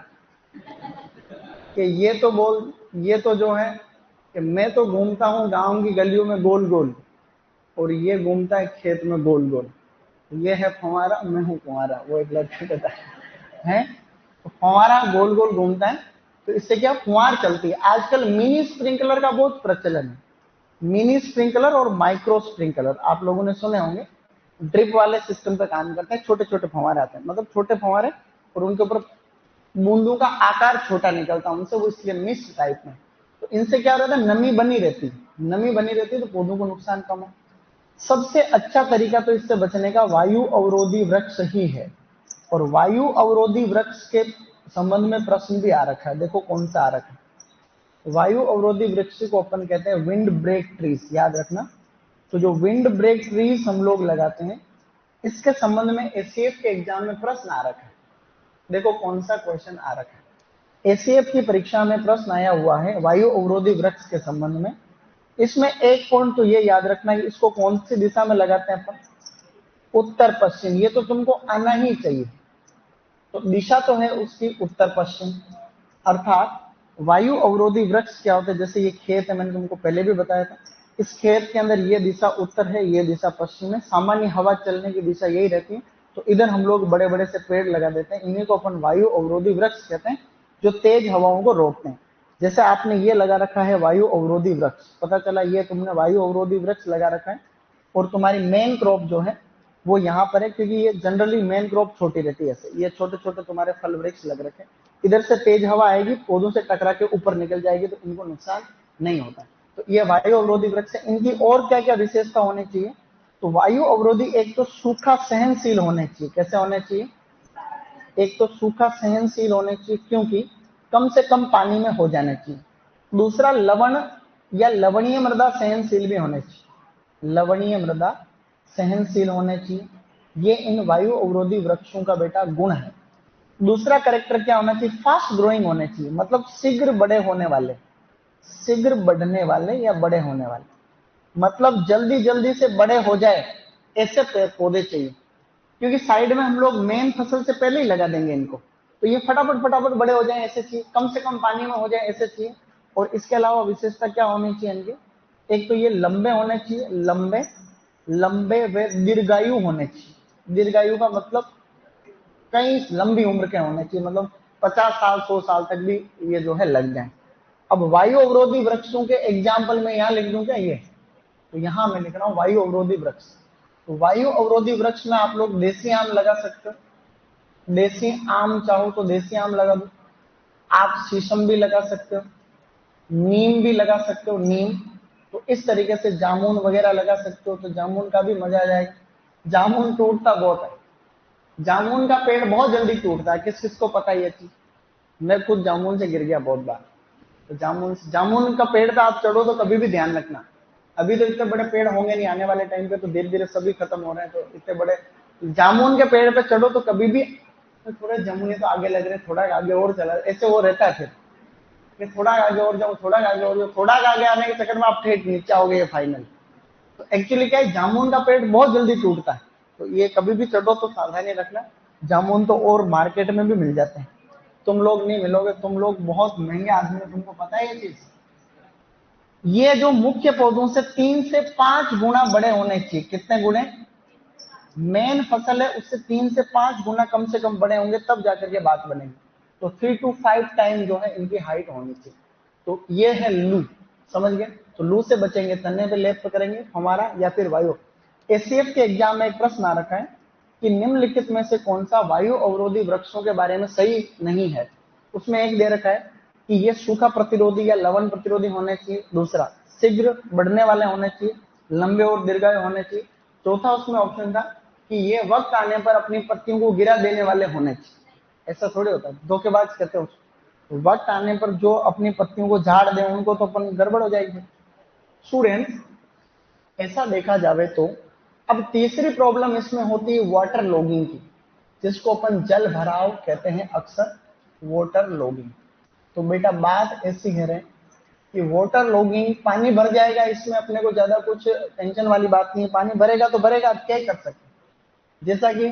कि ये तो जो है कि मैं तो घूमता हूँ गांव की गलियों में गोल गोल और ये घूमता है खेत में गोल गोल, ये है फव्वारा मैं हूँ कुंवारा, वो एक लड़का कहता है। तो फव्वारा गोल गोल घूमता है, तो इससे क्या फुहार चलती है। आजकल मिनी स्प्रिंकलर का बहुत प्रचलन है। मिनी स्प्रिंकलर और माइक्रो स्प्रिंकलर आप लोगों ने सुने होंगे, ड्रिप वाले सिस्टम पे काम करते हैं। छोटे छोटे फव्वारे आते हैं, मतलब छोटे फव्वारे, और उनके ऊपर बूंदों का आकार छोटा निकलता है उनसे, वो इसलिए मिस्ट टाइप में। तो इनसे क्या रहता है, नमी बनी रहती है, नमी बनी रहती है तो पौधों को नुकसान कम है। सबसे अच्छा तरीका तो इससे बचने का वायु अवरोधी वृक्ष ही है। और वायु अवरोधी वृक्ष के संबंध में प्रश्न भी आ रखा है, देखो कौन सा आ रखा है। वायु अवरोधी वृक्ष को अपन कहते हैं विंड ब्रेक ट्रीज, याद रखना। तो जो विंड ब्रेक ट्रीज हम लोग लगाते हैं, इसके संबंध में एसीएफ के एग्जाम में प्रश्न आ रखा है। देखो कौन सा क्वेश्चन आ रखा है, एसीएफ की परीक्षा में प्रश्न आया हुआ है वायु अवरोधी वृक्ष के संबंध में। इसमें एक पॉइंट तो ये याद रखना कि इसको कौन सी दिशा में लगाते हैं अपन, उत्तर पश्चिम, ये तो तुमको आना ही चाहिए। तो दिशा तो है उसकी उत्तर पश्चिम, अर्थात वायु अवरोधी वृक्ष क्या होते हैं, जैसे ये खेत है, मैंने तुमको पहले भी बताया था, इस खेत के अंदर ये दिशा उत्तर है, ये दिशा पश्चिम है, सामान्य हवा चलने की दिशा यही रहती है। तो इधर हम लोग बड़े बड़े से पेड़ लगा देते हैं, इन्हीं को अपन वायु अवरोधी वृक्ष कहते हैं, जो तेज हवाओं को रोकते हैं। जैसे आपने ये लगा रखा है वायु अवरोधी वृक्ष, पता चला ये तुमने वायु अवरोधी वृक्ष लगा रखा है, और तुम्हारी मेन क्रॉप जो है वो यहाँ पर है, क्योंकि ये जनरली मेन क्रॉप छोटी रहती है। ऐसे ये छोटे छोटे तुम्हारे फल वृक्ष लग रखे हैं, इधर से तेज हवा आएगी, पौधों से टकरा के ऊपर निकल जाएगी, तो इनको नुकसान नहीं होता। तो ये वायु अवरोधी वृक्ष है। इनकी और क्या क्या विशेषता होनी चाहिए, तो वायु अवरोधी एक तो सूखा सहनशील होने चाहिए। कैसे होने चाहिए, एक तो सूखा सहनशील होने चाहिए, क्योंकि कम से कम पानी में हो जाना चाहिए। दूसरा लवण या लवणीय मृदा सहनशील भी होने चाहिए, लवणीय मृदा सहनशील होने चाहिए। ये इन वायु अवरोधी वृक्षों का बेटा गुण है। दूसरा कैरेक्टर क्या होना चाहिए, फास्ट ग्रोइंग होने चाहिए, मतलब शीघ्र बड़े होने वाले, शीघ्र बढ़ने वाले या बड़े होने वाले, मतलब जल्दी जल्दी से बड़े हो जाए ऐसे पेड़ पौधे चाहिए। क्योंकि साइड में हम लोग मेन फसल से पहले ही लगा देंगे इनको, तो ये फटाफट फटाफट बड़े हो जाए ऐसे चाहिए, कम से कम पानी में हो जाए ऐसे चाहिए। और इसके अलावा विशेषता क्या होनी चाहिए इनकी, एक तो ये लंबे होने चाहिए, लंबे लंबे व दीर्घायु होने चाहिए। दीर्घायु का मतलब कई लंबी उम्र के होने चाहिए, मतलब 50 साल 100 साल तक भी ये जो है लग जाए। अब वायु अवरोधी वृक्षों के एग्जाम्पल में यहाँ लिख दूं क्या, ये तो यहाँ मैं लिख रहा हूँ वायु अवरोधी वृक्ष। तो वायु अवरोधी वृक्ष में आप लोग देसी आम लगा सकते हो, देसी आम चाहो तो देसी आम लगा दो, आप शीशम भी लगा सकते हो, नीम भी लगा सकते हो, नीम। तो इस तरीके से जामुन वगैरह लगा सकते हो, तो जामुन का भी मजा आ जाएगा। जामुन टूटता बहुत है, जामुन का पेड़ बहुत जल्दी टूटता है, किस किस को पता ये चीज, मैं खुद जामुन से गिर गया बहुत बार। तो जामुन का पेड़ पे आप चढ़ो तो कभी भी ध्यान रखना, अभी तो इतने बड़े पेड़ होंगे नहीं, आने वाले टाइम पे तो धीरे धीरे सभी खत्म हो रहे हैं, तो इतने बड़े जामुन के पेड़ पे चढ़ो तो कभी भी, तो थोड़े जामुन तो आगे लग रहे, थोड़ा आगे और चला, ऐसे वो रहता है फिर कि थोड़ा आगे और जाओ, थोड़ा आगे और जाओ, थोड़ा आगे आने के चक्कर में आप ठेठ नीचे आओगे ये फाइनल। तो एक्चुअली क्या है, जामुन का पेड़ बहुत जल्दी टूटता है, तो ये कभी भी चढ़ो तो सावधानी रखना। जामुन तो और मार्केट में भी मिल जाते हैं, तुम लोग नहीं मिलोगे, तुम लोग बहुत महंगे आदमी हो, तुमको पता है ये चीज। ये जो मुख्य पौधों से 3 से 5 गुना बड़े होने चाहिए, कितने गुणे, मेन फसल है उससे 3 से 5 गुना कम से कम बड़े होंगे, तब जाकर के बात बनेगी। तो 3 to 5 टाइम जो है इनकी हाइट होनी चाहिए। तो ये है लू, समझ गए। तो लू से बचेंगे, तने पे लेप करेंगे हमारा या फिर वायु। एसीएफ के एग्जाम में एक प्रश्न आ रखा है कि निम्नलिखित में से कौन सा वायु अवरोधी वृक्षों के बारे में सही नहीं है। उसमें एक दे रखा है कि ये सूखा प्रतिरोधी या लवण प्रतिरोधी होने चाहिए, दूसरा शीघ्र बढ़ने वाले होने चाहिए, लंबे और दीर्घायु होने चाहिए, चौथा उसमें ऑप्शन था कि ये वक्त आने पर अपनी पत्तियों को गिरा देने वाले होने चाहिए। ऐसा थोड़ी होता है, धोखेबाज कहते हैं उसको, वक्त आने पर जो अपनी पत्तियों को झाड़ दे उनको तो अपन गड़बड़ हो जाएगी। स्टूडेंट्स, ऐसा देखा जावे तो अब तीसरी प्रॉब्लम इसमें होती है वाटर लॉगिंग की, जिसको अपन जल भराव कहते हैं अक्सर, वाटर लॉगिंग। तो बेटा बात ऐसी है कि वाटर लॉगिंग, पानी भर जाएगा, इसमें अपने को ज्यादा कुछ टेंशन वाली बात नहीं है, पानी भरेगा तो भरेगा, आप क्या कर सकते हैं। जैसा कि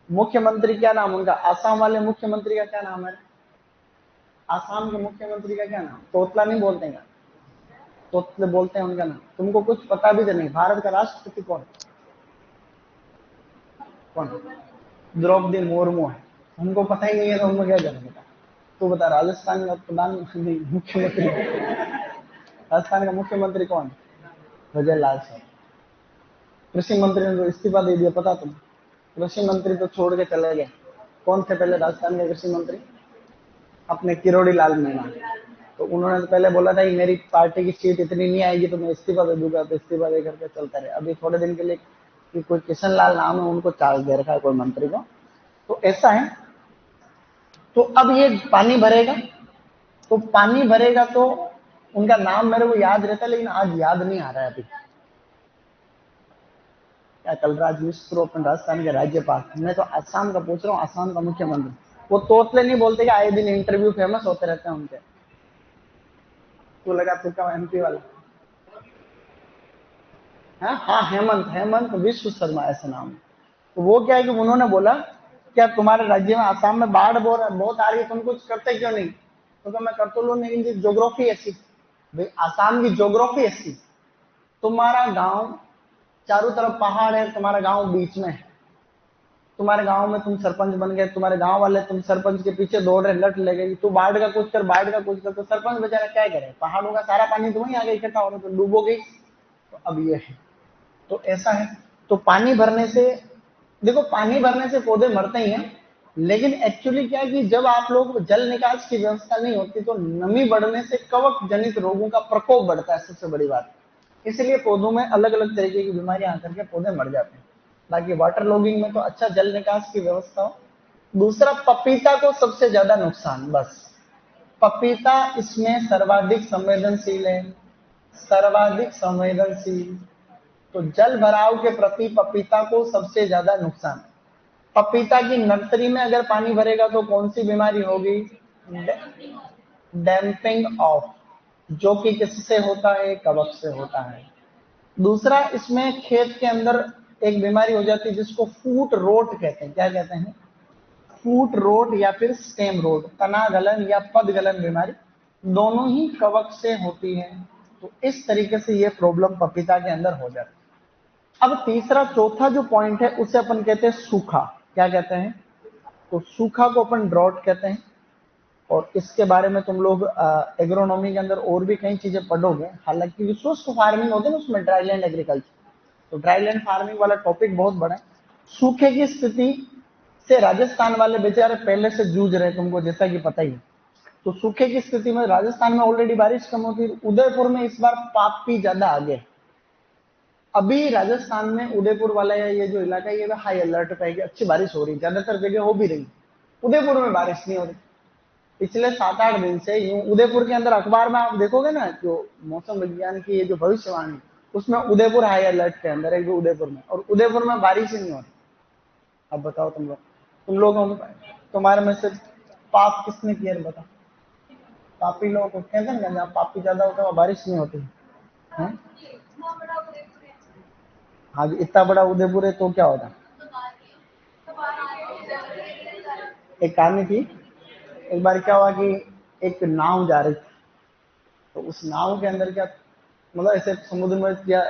मुख्यमंत्री, क्या नाम उनका, आसाम वाले मुख्यमंत्री का क्या नाम है, आसाम के मुख्यमंत्री का क्या नाम, तोतला नहीं बोलते हैं, तोतले बोलते हैं उनका नाम, तुमको कुछ पता भी तो नहीं। भारत का राष्ट्रपति कौन, कौन, द्रौपदी मुर्मू है, हमको पता ही नहीं है, तो हमको क्या करेंगे। तू बता, राजस्थान का प्रधानमंत्री मुख्यमंत्री, राजस्थान का मुख्यमंत्री कौन, विजय लाल साहब। कृषि मंत्री ने तो इस्तीफा दे दिया, पता तुम, कृषि मंत्री तो छोड़ के चले गए। कौन थे पहले राजस्थान के कृषि मंत्री, अपने किरोड़ी लाल मीणा। तो उन्होंने तो पहले बोला था कि मेरी पार्टी की सीट इतनी नहीं आएगी तो मैं इस्तीफा दे दूंगा, तो इस्तीफा दे करके चलता रहे। अभी थोड़े दिन के लिए कि कोई किशन लाल नाम है, उनको चार्ज दे रखा है कोई मंत्री को। तो ऐसा है। तो अब ये पानी भरेगा, तो पानी भरेगा तो उनका नाम मेरे को याद रहता है, लेकिन आज याद नहीं आ रहा है अभी। क्या कलराज मिश्र अपन राजस्थान के राज्यपाल, मैं तो आसाम का पूछ रहा हूँ, आसाम का मुख्यमंत्री। वो तोतले नहीं बोलते कि आए दिन इंटरव्यू फेमस होते रहते हैं उनके। तो लगा तुक्का एमपी वाला, हाँ हाँ, हेमंत, हेमंत विश्व शर्मा ऐसा नाम है। तो वो क्या है कि उन्होंने बोला क्या तुम्हारे राज्य में आसाम में बाढ़ बहुत आ रही है, तुम कुछ करते क्यों नहीं? तो क्या मैं कर तो लू, लेकिन ज्योग्राफी ऐसी, भाई आसाम की ज्योग्राफी ऐसी, तुम्हारा गांव चारों तरफ पहाड़ है, तुम्हारा गांव बीच में है, तुम्हारे गांव में तुम सरपंच बन गए, तुम्हारे गांव वाले तुम सरपंच के पीछे दौड़ रहे, लट ले गई, तू बाढ़ का कुछ कर, बाढ़ का कुछ कर, तो सरपंच बेचारा क्या करे, पहाड़ों का सारा पानी तुम्हें आगे इकट्ठा हो रहा, तो डूबो गई। तो अब ये है, तो ऐसा है। तो पानी भरने से, देखो पानी भरने से पौधे मरते ही हैं, लेकिन एक्चुअली क्या है कि जब आप लोग जल निकास की व्यवस्था नहीं होती तो नमी बढ़ने से कवक जनित रोगों का प्रकोप बढ़ता है, सबसे बड़ी बात। इसलिए पौधों में अलग अलग तरीके की बीमारियां आकर के पौधे मर जाते हैं। बाकी वाटर लॉगिंग में तो अच्छा जल निकास की व्यवस्था हो। दूसरा, पपीता को सबसे ज्यादा नुकसान, बस पपीता इसमें सर्वाधिक संवेदनशील है, सर्वाधिक संवेदनशील। तो जल भराव के प्रति पपीता को सबसे ज्यादा नुकसान। पपीता की नर्सरी में अगर पानी भरेगा तो कौन सी बीमारी होगी? डैम्पिंग ऑफ, जो कि किससे होता है? कवक से होता है। दूसरा, इसमें खेत के अंदर एक बीमारी हो जाती है जिसको फूट रोट कहते हैं। क्या कहते हैं? फूट रोट या फिर स्टेम रोट, तना गलन या पद गलन बीमारी, दोनों ही कवक से होती है। तो इस तरीके से ये प्रॉब्लम पपीता के अंदर हो जाती है। अब तीसरा चौथा जो पॉइंट है उसे अपन कहते हैं सूखा। क्या कहते हैं? तो सूखा को अपन ड्रॉट कहते हैं। और इसके बारे में तुम लोग एग्रोनॉमी के अंदर और भी कई चीजें पढ़ोगे। हालांकि जो शुष्क फार्मिंग होती है ना, उसमें ड्राईलैंड एग्रीकल्चर, तो ड्राईलैंड फार्मिंग वाला टॉपिक बहुत बड़ा है। सूखे की स्थिति से राजस्थान वाले बेचारे पहले से जूझ रहे, तुमको जैसा कि पता ही है। तो सूखे की स्थिति में राजस्थान में ऑलरेडी बारिश कम होती है, उदयपुर में इस बार पापी ज्यादा आगे। अभी राजस्थान में उदयपुर वाला ये जो इलाका है, ये हाई अलर्ट पे है कि अच्छी बारिश हो रही है, ज्यादातर जगह हो भी रही। उदयपुर में बारिश नहीं हो रही पिछले 7-8 दिन से। यूं उदयपुर के अंदर अखबार में आप देखोगे ना, जो मौसम विज्ञान की ये जो भविष्यवाणी, उसमें उदयपुर हाई अलर्ट के अंदर है, जो उदयपुर में, और उदयपुर में बारिश ही नहीं हो रही। अब बताओ तुम लोग तुम्हारे में से पाप किसने किया है, बताओ? पापी लोगों को कहते हैं ना, जहाँ पापी ज्यादा होता है वहाँ बारिश नहीं होती है। हाँ जी, इतना बड़ा उदयपुर है तो क्या होता? एक कहानी थी, एक बार क्या हुआ कि एक नाव जा रही थी, तो उस नाव के अंदर क्या, मतलब ऐसे समुद्र में या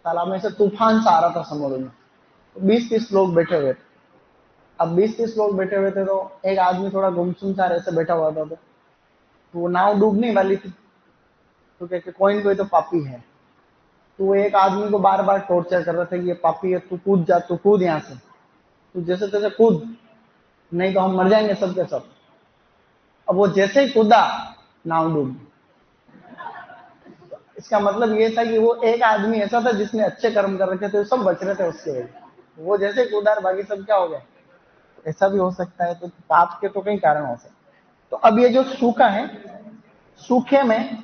तालाब में से तूफान सा आ रहा था समुद्र में, तो 20-30 लोग बैठे हुए थे। अब 20-30 लोग बैठे हुए थे, तो एक आदमी थोड़ा गुमसुम सा ऐसे बैठा हुआ था, तो वो नाव डूबने वाली थी। तो कहते कोई न कोई तो पापी है। तो वो एक आदमी को बार बार टॉर्चर कर रहा था कि ये पापी है, तू कूद जा, तू कूद यहाँ से, तू जैसे तैसे कूद, नहीं तो हम मर जाएंगे सब के सब। अब वो जैसे ही कूदा, नाव डूब गई। इसका मतलब ये था कि वो एक आदमी ऐसा था जिसने अच्छे कर्म कर रखे थे, सब बच रहे थे उसके वजह। वो जैसे कूदा, बाकी सब क्या हो गए? ऐसा भी हो सकता है। तो पाप के तो कई कारण हो सकते हैं। तो अब ये जो सूखा है, सूखे में,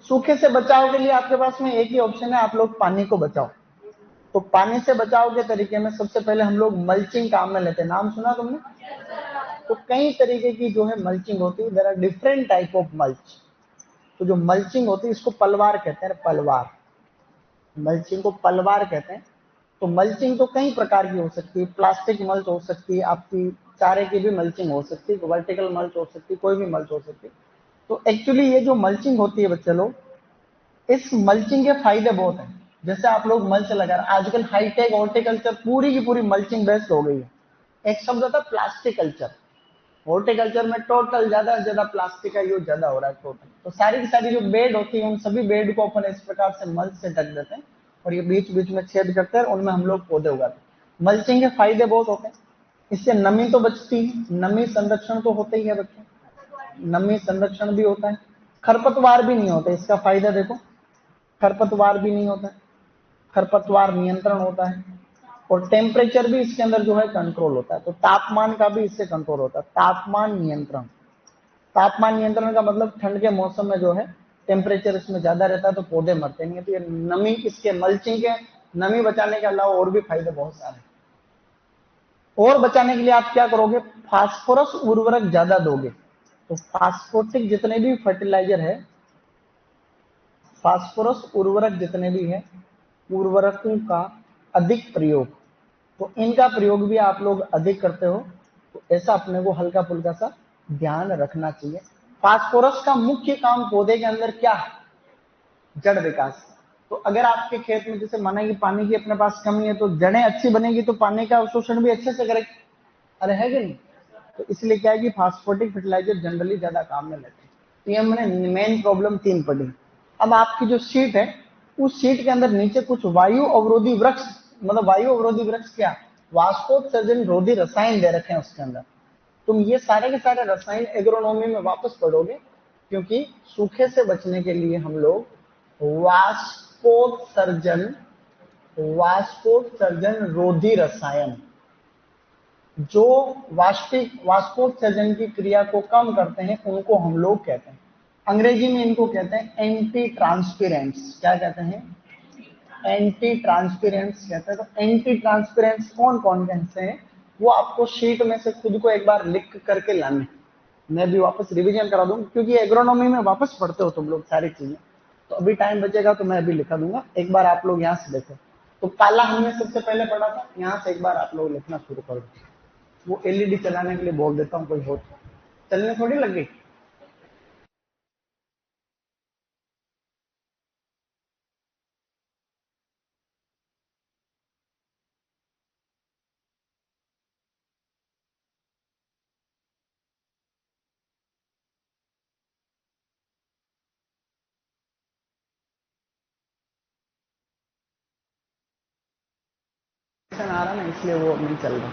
सूखे से बचाव के लिए आपके पास में एक ही ऑप्शन है, आप लोग पानी को बचाओ। तो पानी से बचाव के तरीके में सबसे पहले हम लोग मल्चिंग काम में लेते हैं। नाम सुना तुमने? तो कई तरीके की जो है मल्चिंग होती है, there are different type of mulch. तो जो मल्चिंग होती है इसको पलवार कहते हैं, पलवार, मल्चिंग को पलवार कहते हैं। तो मल्चिंग तो कई प्रकार की हो सकती है, प्लास्टिक मल्च हो सकती है, आपकी चारे की भी मल्चिंग हो सकती है, वर्टिकल मल्च हो सकती है, कोई भी मल्च हो सकती है। तो एक्चुअली ये जो मल्चिंग होती है बच्चे लोग, इस मल्चिंग के फायदे बहुत हैं। जैसे आप लोग मल्च लगा रहे, आजकल हाईटेक हॉर्टिकल्चर पूरी की पूरी मल्चिंग बेस्ड हो गई है। एक शब्द होता है प्लास्टिक कल्चर, हॉर्टिकल्चर में टोटल ज्यादा से ज्यादा प्लास्टिक का यूज ज्यादा हो रहा है टोटल। तो सारी की सारी जो बेड होती है, उन सभी बेड को अपन इस प्रकार से मल्च से ढक देते हैं, और ये बीच बीच में छेद करते हैं, उनमें हम लोग पौधे उगाते हैं। मल्चिंग के फायदे बहुत होते हैं। इससे नमी तो बचती है, नमी संरक्षण तो होता ही है बच्चों, नमी संरक्षण भी होता है, खरपतवार भी नहीं होता। इसका फायदा देखो, खरपतवार भी नहीं होता है, खरपतवार नियंत्रण होता है, और टेम्परेचर भी इसके अंदर जो है कंट्रोल होता है। तो तापमान का भी इससे कंट्रोल होता है, तापमान नियंत्रण। तापमान नियंत्रण का मतलब ठंड के मौसम में जो है टेम्परेचर इसमें ज्यादा रहता है तो पौधे मरते नहीं है। तो ये नमी, इसके मल्चिंग के नमी बचाने के अलावा और भी फायदे बहुत सारे हैं। और बचाने के लिए आप क्या करोगे? फास्फोरस उर्वरक ज्यादा दोगे। तो फास्फोटिक जितने भी फर्टिलाइजर है, फास्फोरस उर्वरक जितने भी है, उर्वरकों का अधिक प्रयोग, तो इनका प्रयोग भी आप लोग अधिक करते हो, तो ऐसा अपने को हल्का फुल्का सा ध्यान रखना चाहिए। फास्फोरस का मुख्य काम पौधे के अंदर क्या है? जड़ विकास। तो अगर आपके खेत में जैसे माना कि पानी की अपने पास कमी है, तो जड़ें अच्छी बनेगी तो पानी का अवशोषण भी अच्छे से करेगी, अरे है कि नहीं? तो इसलिए क्या है कि फास्फोटिक फर्टिलाइजर जनरली ज्यादा काम में लेते हैं। तो ये हमने मेन प्रॉब्लम 3 पढ़ी। अब आपकी जो शीट है, उस शीट के अंदर नीचे कुछ वायु अवरोधी वृक्ष, मतलब वायु अवरोधी वृक्ष क्या, वाष्पोत्सर्जन रोधी रसायन दे रखे हैं उसके अंदर। तुम ये सारे के सारे रसायन एग्रोनॉमी में वापस पढ़ोगे, क्योंकि सूखे से बचने के लिए हम लोग वाष्पोत्सर्जन वाष्पोत्सर्जन रोधी रसायन, जो वाष्पोत्सर्जन की क्रिया को कम करते हैं, उनको हम लोग कहते हैं, अंग्रेजी में इनको कहते हैं एंटी ट्रांसपेरेंट्स। क्या कहते हैं? एंटी ट्रांसपेरेंट्स कहते हैं। तो एंटी ट्रांसपेरेंट्स कौन कौन कहते हैं, वो आपको शीट में से खुद को एक बार लिख करके लाने, मैं भी वापस रिवीजन करा दूंगा, क्योंकि एग्रोनॉमी में वापस पढ़ते हो तुम लोग सारी चीजें। तो अभी टाइम बचेगा तो मैं भी लिखा दूंगा, एक बार आप लोग यहाँ से देखो। तो काला हमने सबसे पहले पढ़ा था, यहाँ से एक बार आप लोग लिखना शुरू कर दो। वो एलईडी चलाने के लिए बोल देता हूँ, कोई हो तो। चलने थोड़ी लग गई। आ रहा ना, इसलिए वो नहीं चल रहा।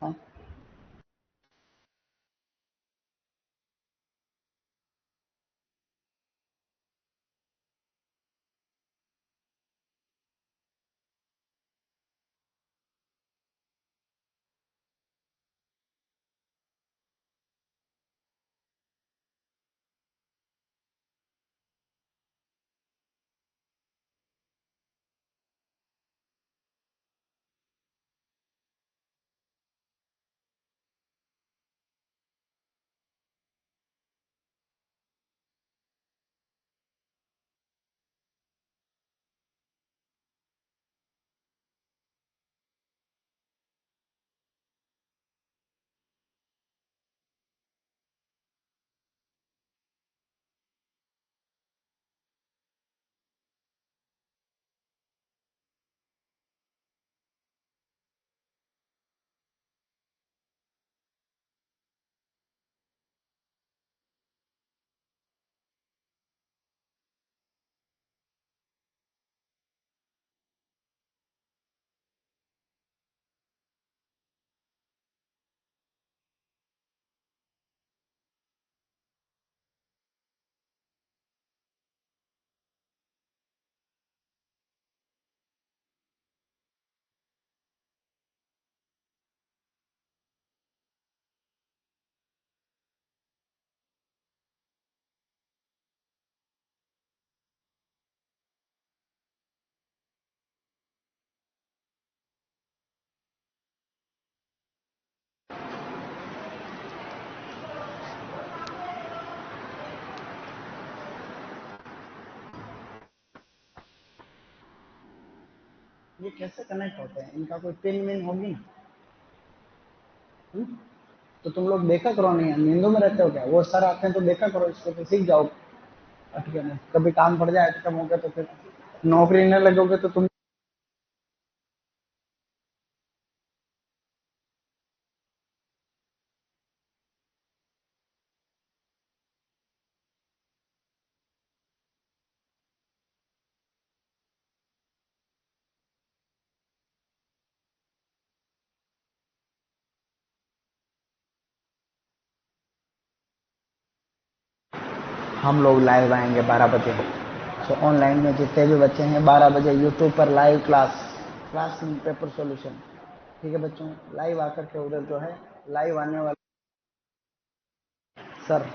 हाँ, ये कैसे कनेक्ट होते हैं, इनका कोई पिन विन होगी ना? तो तुम लोग देखा करो, नहीं नींदों में रहते हो क्या? वो सर आते हैं तो देखा करो, इसको तो सीख जाओ। कभी काम पड़ जाए कम हो गया तो फिर नौकरी न लगोगे तो तुम। हम लोग लाइव आएंगे 12 बजे। सो ऑनलाइन में जितने भी बच्चे हैं 12 बजे यूट्यूब पर live class in paper solution. ठीक है बच्चों, लाइव आकर के उधर जो है लाइव आने वाले। सर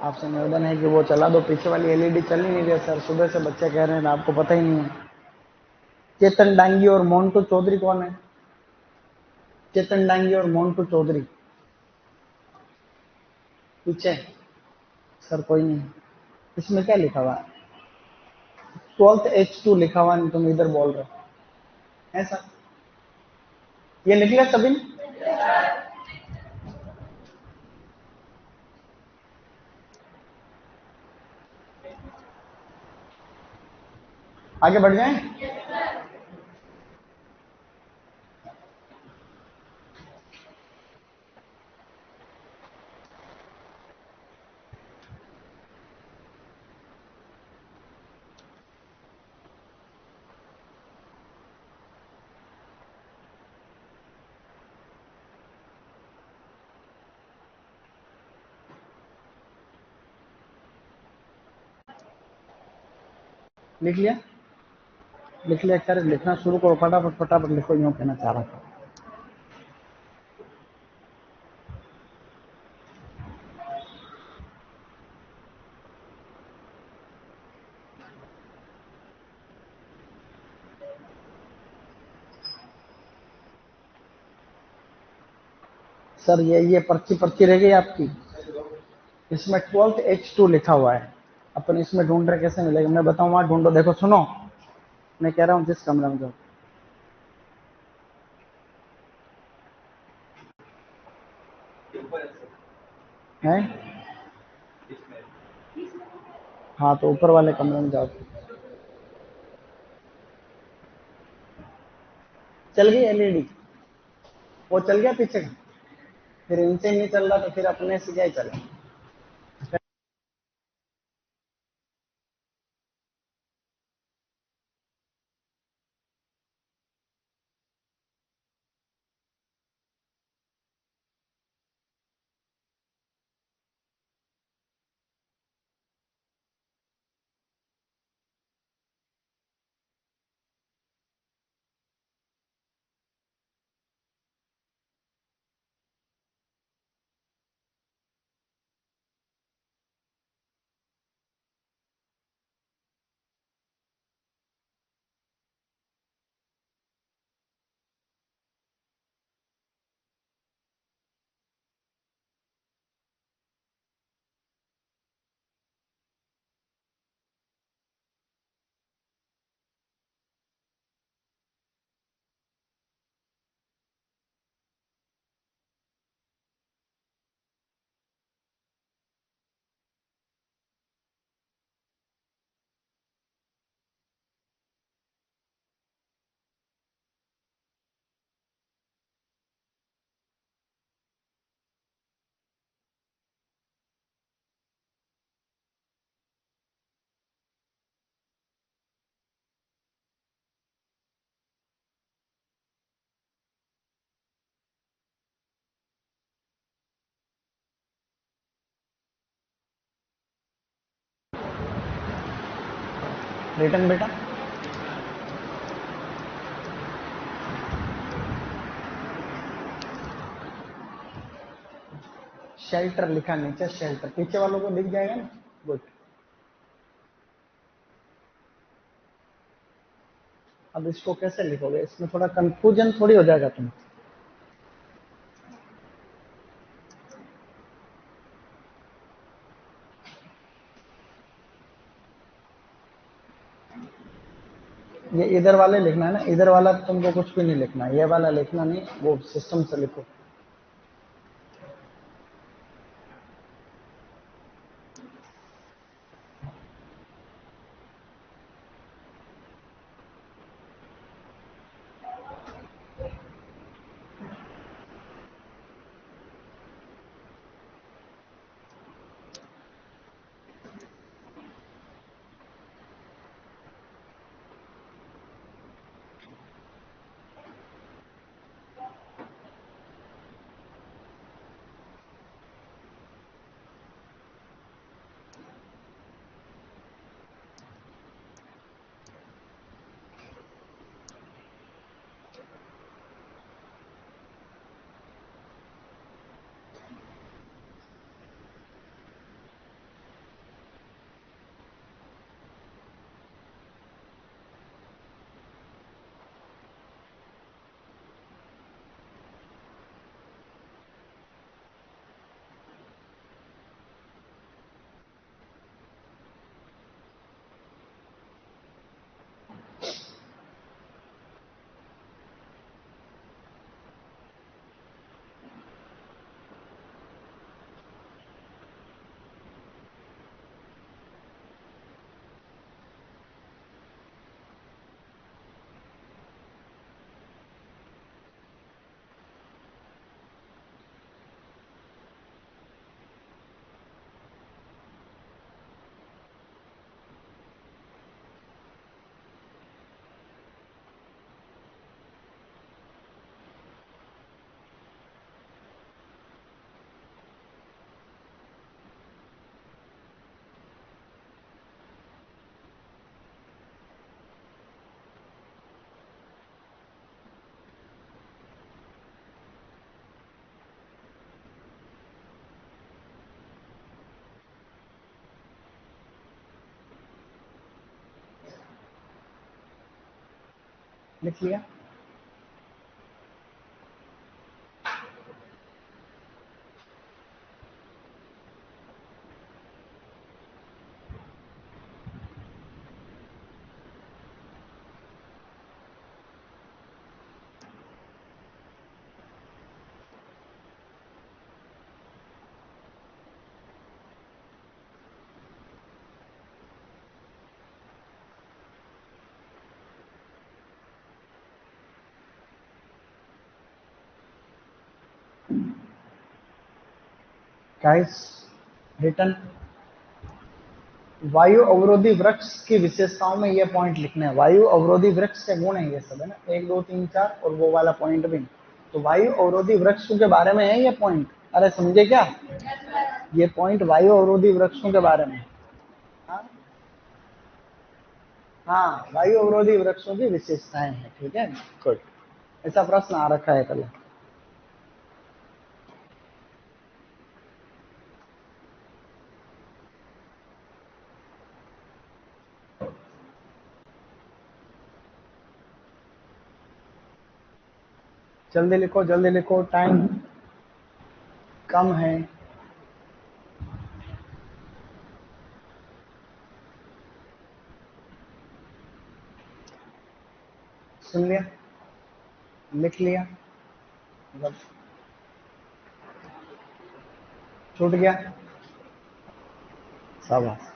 आपसे निवेदन है कि वो चला दो, पीछे वाली एलईडी चल ही नहीं रही सर, सुबह से बच्चे कह रहे हैं, आपको पता ही नहीं है। चेतन डांगी और मोन्टू चौधरी कौन है? चेतन डांगी और मोन्टू चौधरी पीछे। सर कोई नहीं, इसमें क्या लिखा हुआ है? 12th H2 लिखा हुआ नहीं, तुम इधर बोल रहे हो ऐसा? ये लिख लिया सभी ने? आगे बढ़ जाएं? लिख लिया? लिख लिया? कर लिखना शुरू करो, फटाफट फटाफट लिखो, यूं कहना चाह रहा था। सर ये पर्ची पर्ची रह गई आपकी, इसमें 12th H2 लिखा हुआ है। अपन इसमें ढूंढ रहे, कैसे मिलेगा? मैं बताऊं, वहां ढूंढो। देखो सुनो, मैं कह रहा हूँ जिस कमरे में जाओ। है? हाँ तो ऊपर वाले कमरे में जाओ। चल गई एलईडी? वो चल गया पीछे का? फिर इनसे नहीं चल रहा तो फिर अपने से क्या ही चले? रिटर्न बेटा। शेल्टर लिखा नीचे, शेल्टर पीछे वालों को दिख जाएगा ना? गुड। अब इसको कैसे लिखोगे? इसमें थोड़ा कंफ्यूजन थोड़ी हो जाएगा तुम। ये इधर वाले लिखना है ना, इधर वाला तुमको कुछ भी नहीं लिखना, ये वाला लिखना नहीं, वो सिस्टम से लिखो। लिख लिया? गाइस रिटर्न वायु अवरोधी वृक्ष की विशेषताओं में ये पॉइंट लिखना है। वायु अवरोधी वृक्ष के गुण है ये सब, है ना, 1 2 3 4 और वो वाला पॉइंट भी। तो वायु अवरोधी वृक्षों के बारे में है ये पॉइंट। अरे समझे क्या? ये पॉइंट वायु अवरोधी वृक्षों के बारे में। हाँ हाँ, वायु अवरोधी वृक्षों की विशेषताएं हैं। ठीक है, गुड। ऐसा प्रश्न आ रखा है कल। जल्दी लिखो, जल्दी लिखो, टाइम कम है। सुन लिया? लिख लिया? मतलब छूट गया? शाबाश।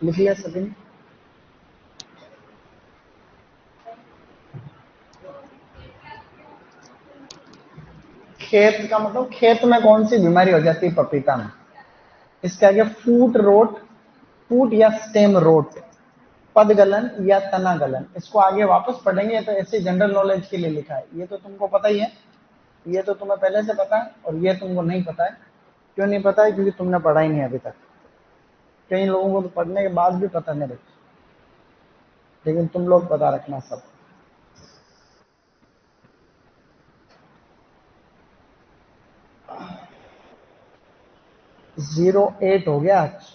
लिख लिया सभी ने? खेत का मतलब खेत में कौन सी बीमारी हो जाती है पपीता में? इसके आगे फूट रोट, फूट या स्टेम रोट, पद गलन या तना गलन। इसको आगे वापस पढ़ेंगे। तो ऐसे जनरल नॉलेज के लिए लिखा है। ये तो तुमको पता ही है, ये तो तुम्हें पहले से पता है, और ये तुमको नहीं पता है। क्यों नहीं पता है? क्योंकि तुमने पढ़ा ही नहीं अभी तक। कई लोगों को तो पढ़ने के बाद भी पता नहीं रहता, लेकिन तुम लोग पता रखना सब। 08 हो गया आज,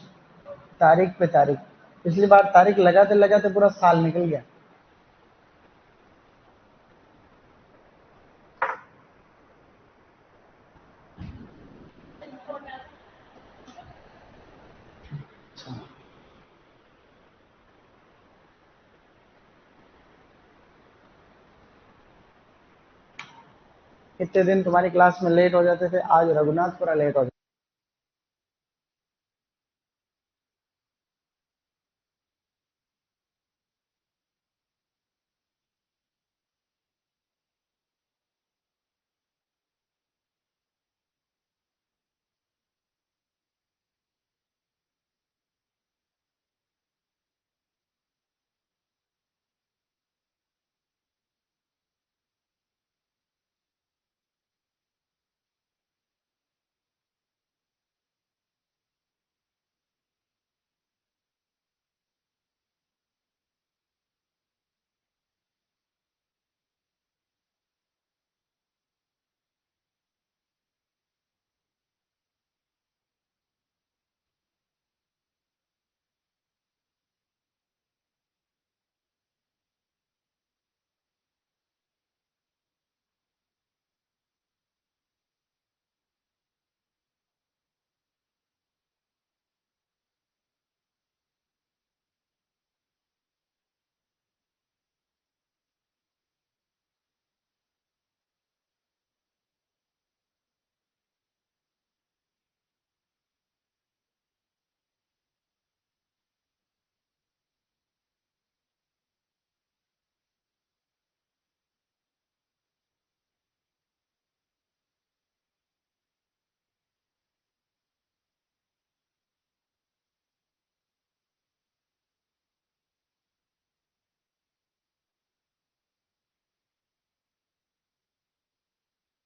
तारीख पे तारीख। पिछली बार तारीख लगाते लगाते पूरा साल निकल गया। इतने दिन तुम्हारी क्लास में लेट हो जाते थे, आज रघुनाथपुरा लेट हो जाता।